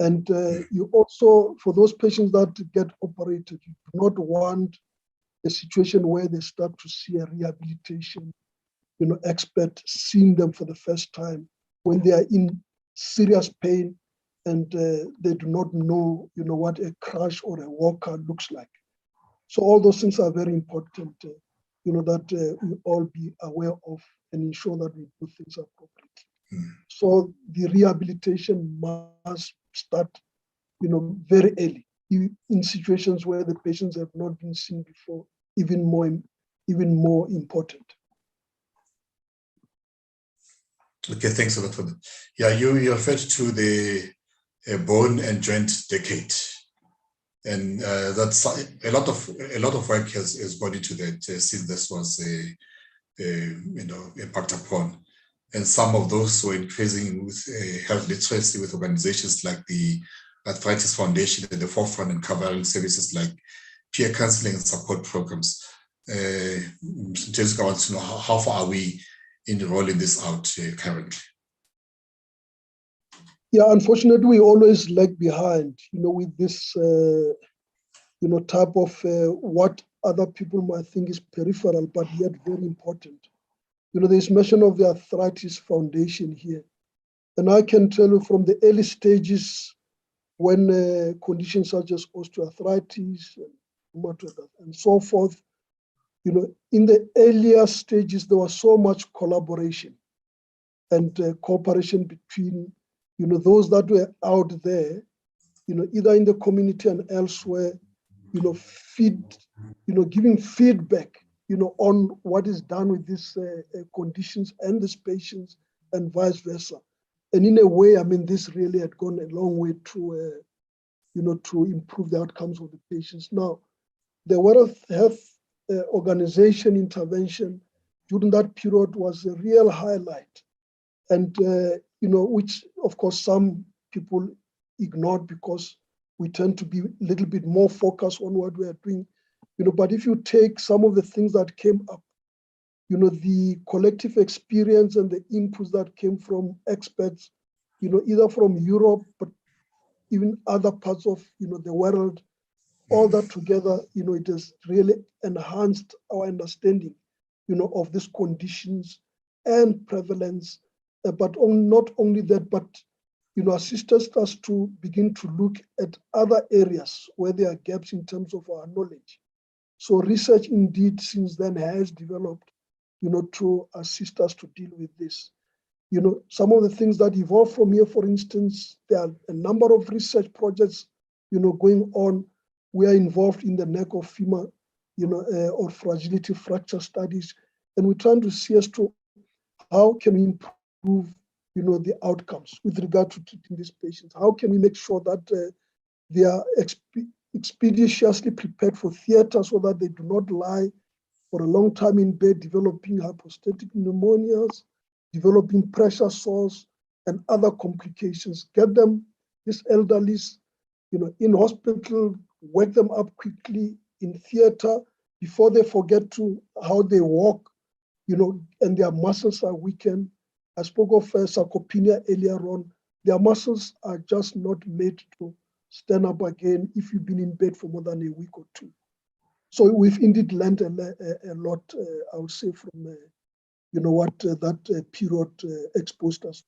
And you also, for those patients that get operated, you do not want a situation where they start to see a rehabilitation, expert seeing them for the first time when they are in serious pain and they do not know, what a crash or a walker looks like. So all those things are very important, that we all be aware of and ensure that we do things appropriately. So the rehabilitation must start, very early, in situations where the patients have not been seen before, even more important.
Okay, thanks a lot for that. Yeah, you referred to the bone and joint decade, and that's a lot of work has gone into that since this was embarked upon, and some of those were increasing with health literacy with organizations like the Arthritis Foundation at the forefront and covering services like peer counseling and support programs. Jessica wants to know how far are we in rolling this out currently?
Yeah, unfortunately, we always lag behind, with this, type of what other people might think is peripheral, but yet very important. There's mention of the Arthritis Foundation here. And I can tell you from the early stages when conditions such as osteoarthritis, rheumatoid, and so forth, in the earlier stages, there was so much collaboration and cooperation between, those that were out there, either in the community and elsewhere, giving feedback, on what is done with these conditions and these patients and vice versa. And in a way, this really had gone a long way to, to improve the outcomes of the patients. Now, the World Health Organization intervention during that period was a real highlight, and which of course some people ignored because we tend to be a little bit more focused on what we are doing. But if you take some of the things that came up, the collective experience and the inputs that came from experts, either from Europe, but even other parts of the world, all that together, it has really enhanced our understanding, of these conditions and prevalence, but not only that, but assist us to begin to look at other areas where there are gaps in terms of our knowledge. So research indeed since then has developed, to assist us to deal with this. Some of the things that evolved from here, for instance, there are a number of research projects, going on. We are involved in the neck of femur, or fragility fracture studies, and we're trying to see as to how can we improve, the outcomes with regard to treating these patients. How can we make sure that they are expeditiously prepared for theater so that they do not lie for a long time in bed, developing hypostatic pneumonias, developing pressure sores, and other complications. Get them, these elderlies, in hospital, wake them up quickly in theater before they forget how they walk, and their muscles are weakened. I spoke of sarcopenia earlier on. Their muscles are just not made to stand up again if you've been in bed for more than a week or two. So we've indeed learned a lot, I would say, from what that period exposed us.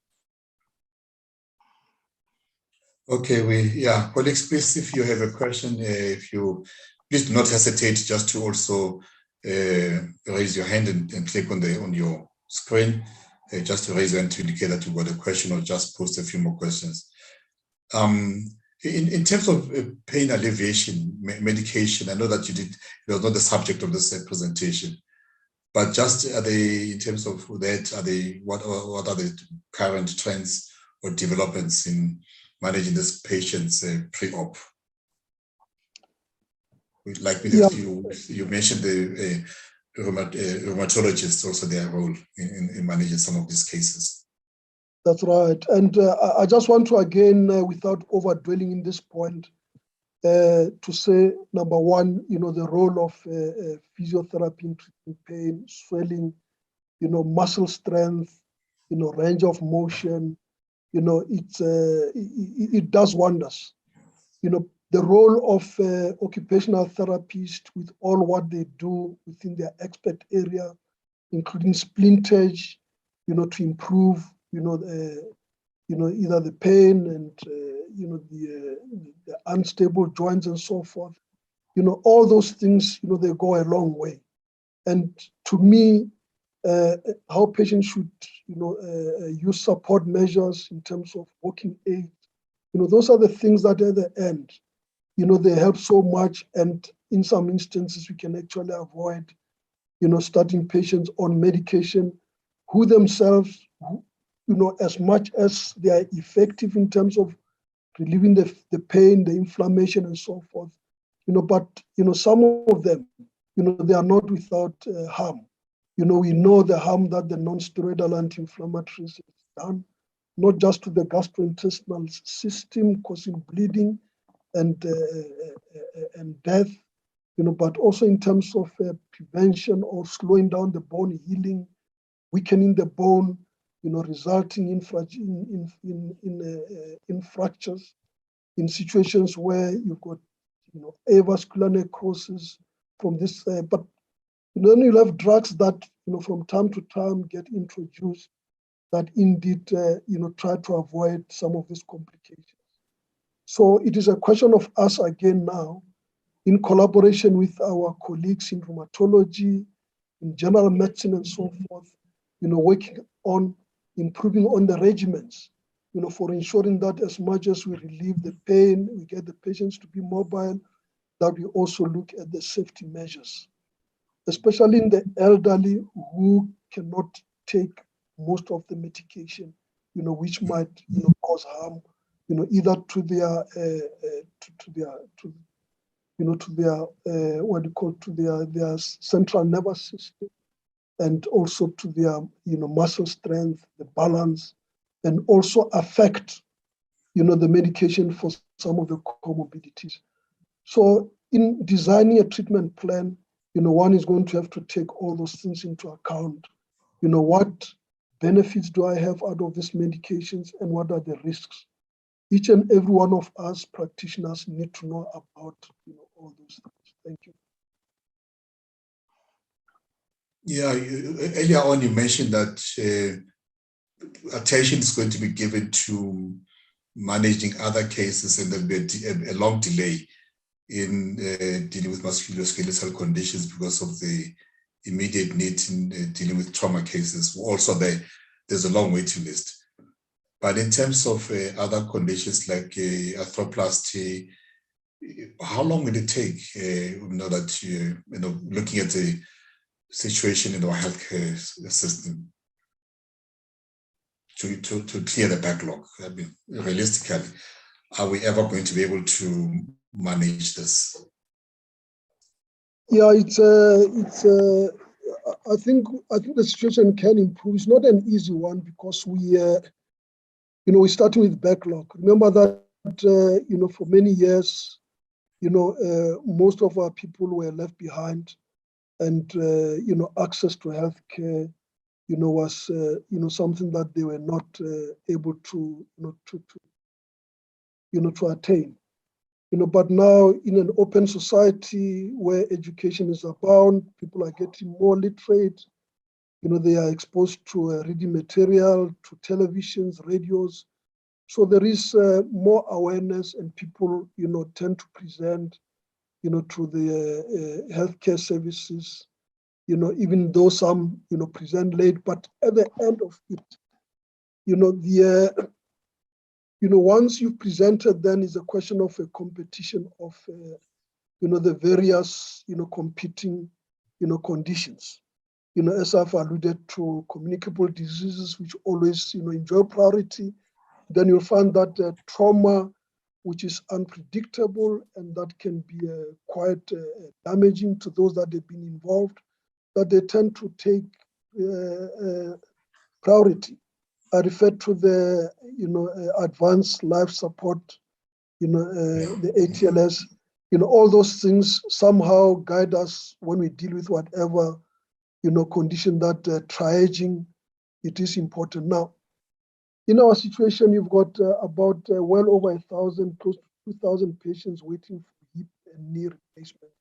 Okay, colleagues, please, if you have a question, please do not hesitate just to also raise your hand and click on your screen, just to raise your hand to indicate that you've got a question, or just post a few more questions. In terms of pain alleviation medication, I know that it was not the subject of this presentation, but just in terms of that, what are the current trends or developments in managing these patients pre-op? Like you mentioned the rheumatologists, also their role in managing some of these cases.
That's right. And I just want to, again, without over-dwelling in this point, to say, number one, the role of physiotherapy in treating pain, swelling, muscle strength, range of motion, it does wonders. The role of occupational therapists with all what they do within their expert area, including splintage, to improve, either the pain and, the unstable joints and so forth. All those things, they go a long way. And to me, how patients should, use support measures in terms of walking aid, those are the things that at the end, they help so much. And in some instances, we can actually avoid, starting patients on medication who themselves, as much as they are effective in terms of relieving the pain, the inflammation, and so forth, but, some of them, they are not without harm. We know the harm that the non-steroidal anti-inflammatories have done, not just to the gastrointestinal system, causing bleeding and death, but also in terms of prevention or slowing down the bone healing, weakening the bone, resulting in fractures, in situations where you've got, avascular necrosis from this. But then you'll have drugs that, from time to time get introduced that indeed, try to avoid some of these complications. So it is a question of us again now, in collaboration with our colleagues in rheumatology, in general medicine and so forth, working on improving on the regimens, for ensuring that as much as we relieve the pain, we get the patients to be mobile, that we also look at the safety measures, especially in the elderly who cannot take most of the medication, which might, cause harm, either to their, their central nervous system, and also to their, muscle strength, the balance, and also affect, the medication for some of the comorbidities. So in designing a treatment plan, one is going to have to take all those things into account. What benefits do I have out of these medications, and what are the risks? Each and every one of us practitioners need to know about, all those things. Thank you.
Yeah, earlier on you mentioned that attention is going to be given to managing other cases, and there'll be a long delay in dealing with musculoskeletal conditions because of the immediate need in dealing with trauma cases. Also, there's a long waiting list. But in terms of other conditions like arthroplasty, how long will it take? That looking at the situation in our healthcare system to clear the backlog. I mean, realistically, are we ever going to be able to manage this?
Yeah, I think the situation can improve. It's not an easy one because we're starting with backlog. Remember that for many years, most of our people were left behind, and access to healthcare, was something that they were not able to attain. But now in an open society where education is abound, people are getting more literate. They are exposed to reading material, to televisions, radios. So there is more awareness, and people, tend to present, to the healthcare services, even though some, present late. But at the end of it, once you've presented, then is a question of a competition of, the various, competing, conditions. As I've alluded to, communicable diseases, which always, enjoy priority. Then you'll find that trauma, which is unpredictable and that can be quite damaging to those that have been involved, that they tend to take priority. I refer to the, advanced life support, the ATLS, all those things somehow guide us when we deal with whatever, condition that triaging, it is important. Now, in our situation, you've got about well over 1,000, close to 2,000 patients waiting for hip and knee replacement.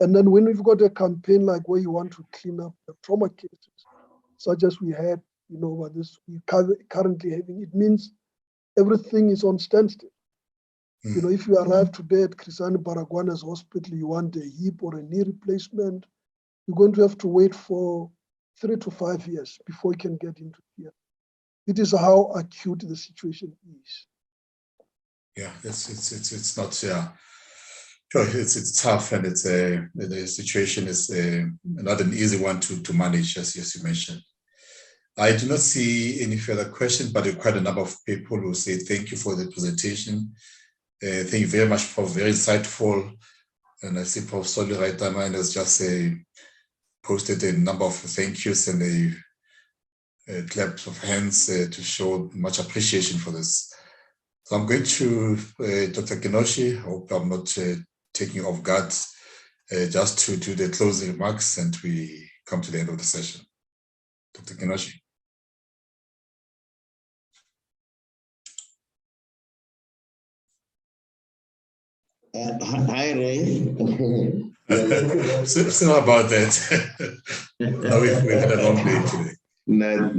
And then when we've got a campaign like where you want to clean up the trauma cases, such as we had, what this we currently having, it means everything is on standstill. If you arrive today at Chrisani Baragwana's hospital, you want a hip or a knee replacement, you're going to have to wait for 3 to 5 years before you can get into here. It is how acute the situation is.
Yeah, it's not sure. It's tough, and the situation is not an easy one to manage, as you mentioned. I do not see any further questions, but quite a number of people who say thank you for the presentation. Thank you very much, Prof. Very insightful. And I see Prof. Soli right mind has just posted a number of thank yous and a claps of hands to show much appreciation for this. So I'm going to Dr. Kenoshi. I hope I'm not taking you off guard, just to do the closing remarks, and we come to the end of the session. Dr. Kenoshi.
Hi, Ray.
So about that. No, we had a long day today.
No,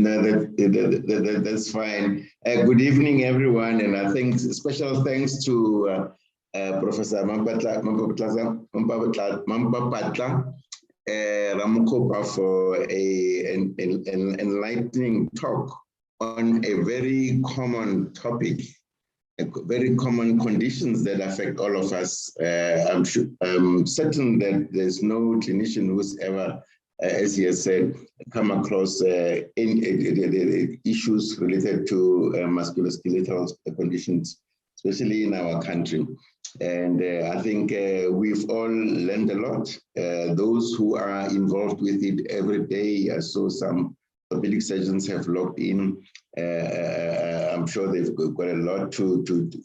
that's fine. Good evening, everyone, and I think special thanks to Professor Mmampapatla Ramokgopa for an enlightening talk on a very common topic, very common conditions that affect all of us. I'm certain that there's no clinician who's ever, as he has said, come across issues related to musculoskeletal conditions, especially in our country. And I think we've all learned a lot. Those who are involved with it every day, I saw some orthopedic surgeons have logged in. I'm sure they've got a lot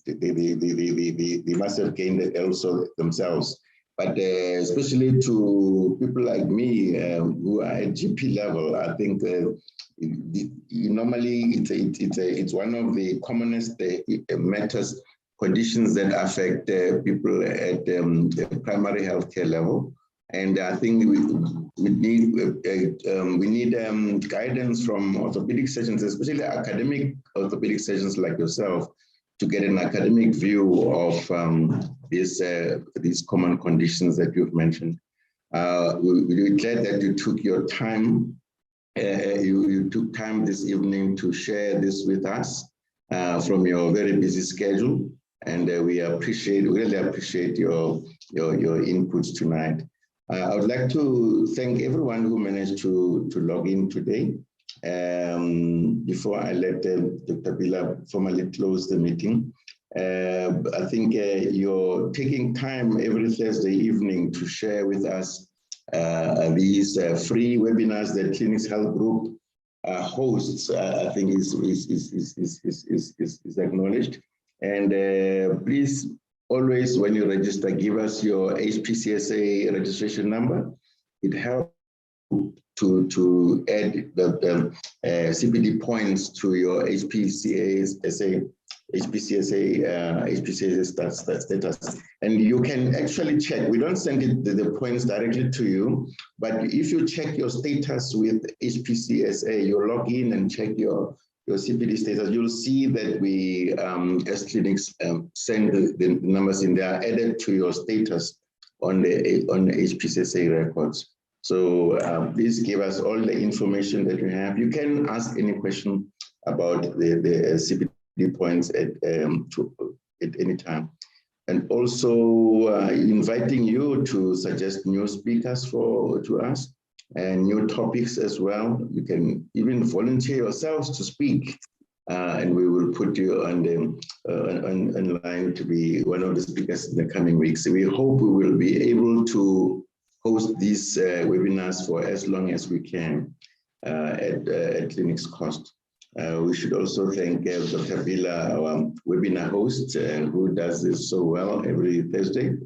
they must have gained it also themselves. But especially to people like me who are at GP level, I think normally it's one of the commonest matters, conditions that affect people at the primary healthcare level, And I think we need guidance from orthopedic surgeons, especially academic orthopedic surgeons like yourself, to get an academic view of these common conditions that you've mentioned. We're glad that you took your time. You took time this evening to share this with us from your very busy schedule, and we really appreciate your inputs tonight. I would like to thank everyone who managed to log in today. Before I let Dr. Bila formally close the meeting, I think you're taking time every Thursday evening to share with us these free webinars that Clinics Health Group hosts. I think is acknowledged. And please, always when you register, give us your HPCSA registration number. It helps to add the CPD points to your HPCSA status. And you can actually check. We don't send the points directly to you, but if you check your status with HPCSA, you log in and check your CPD status, you'll see that we, as clinics, send the numbers in there added to your status on the HPCSA records. So please give us all the information that you have. You can ask any question about the CPD points at any time. And also inviting you to suggest new speakers to us and new topics as well. You can even volunteer yourselves to speak, and we will put you on line to be one of the speakers in the coming weeks. We hope we will be able to host these webinars for as long as we can at clinic's cost. We should also thank Dr. Bila, our webinar host, who does this so well every Thursday,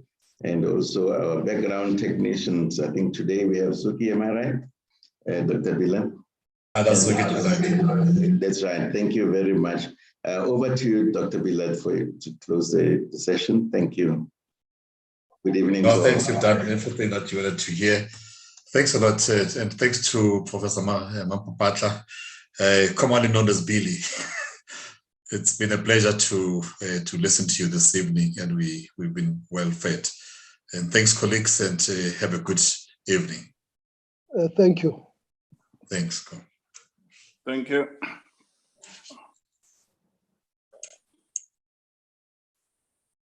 and also our background technicians. I think today we have Suki, am I right? Dr. Bila?
That's Suki.
That's right. Thank you very much. Over to you, Dr. Bila, to close the session. Thank you. Good evening.
No, thanks. You've done everything that you wanted to hear. Thanks a lot, and thanks to Professor Mmampapatla, commonly known as Billy. It's been a pleasure to listen to you this evening, and we've been well fed. And thanks, colleagues, and have a good evening.
Thank you.
Thanks.
Thank you.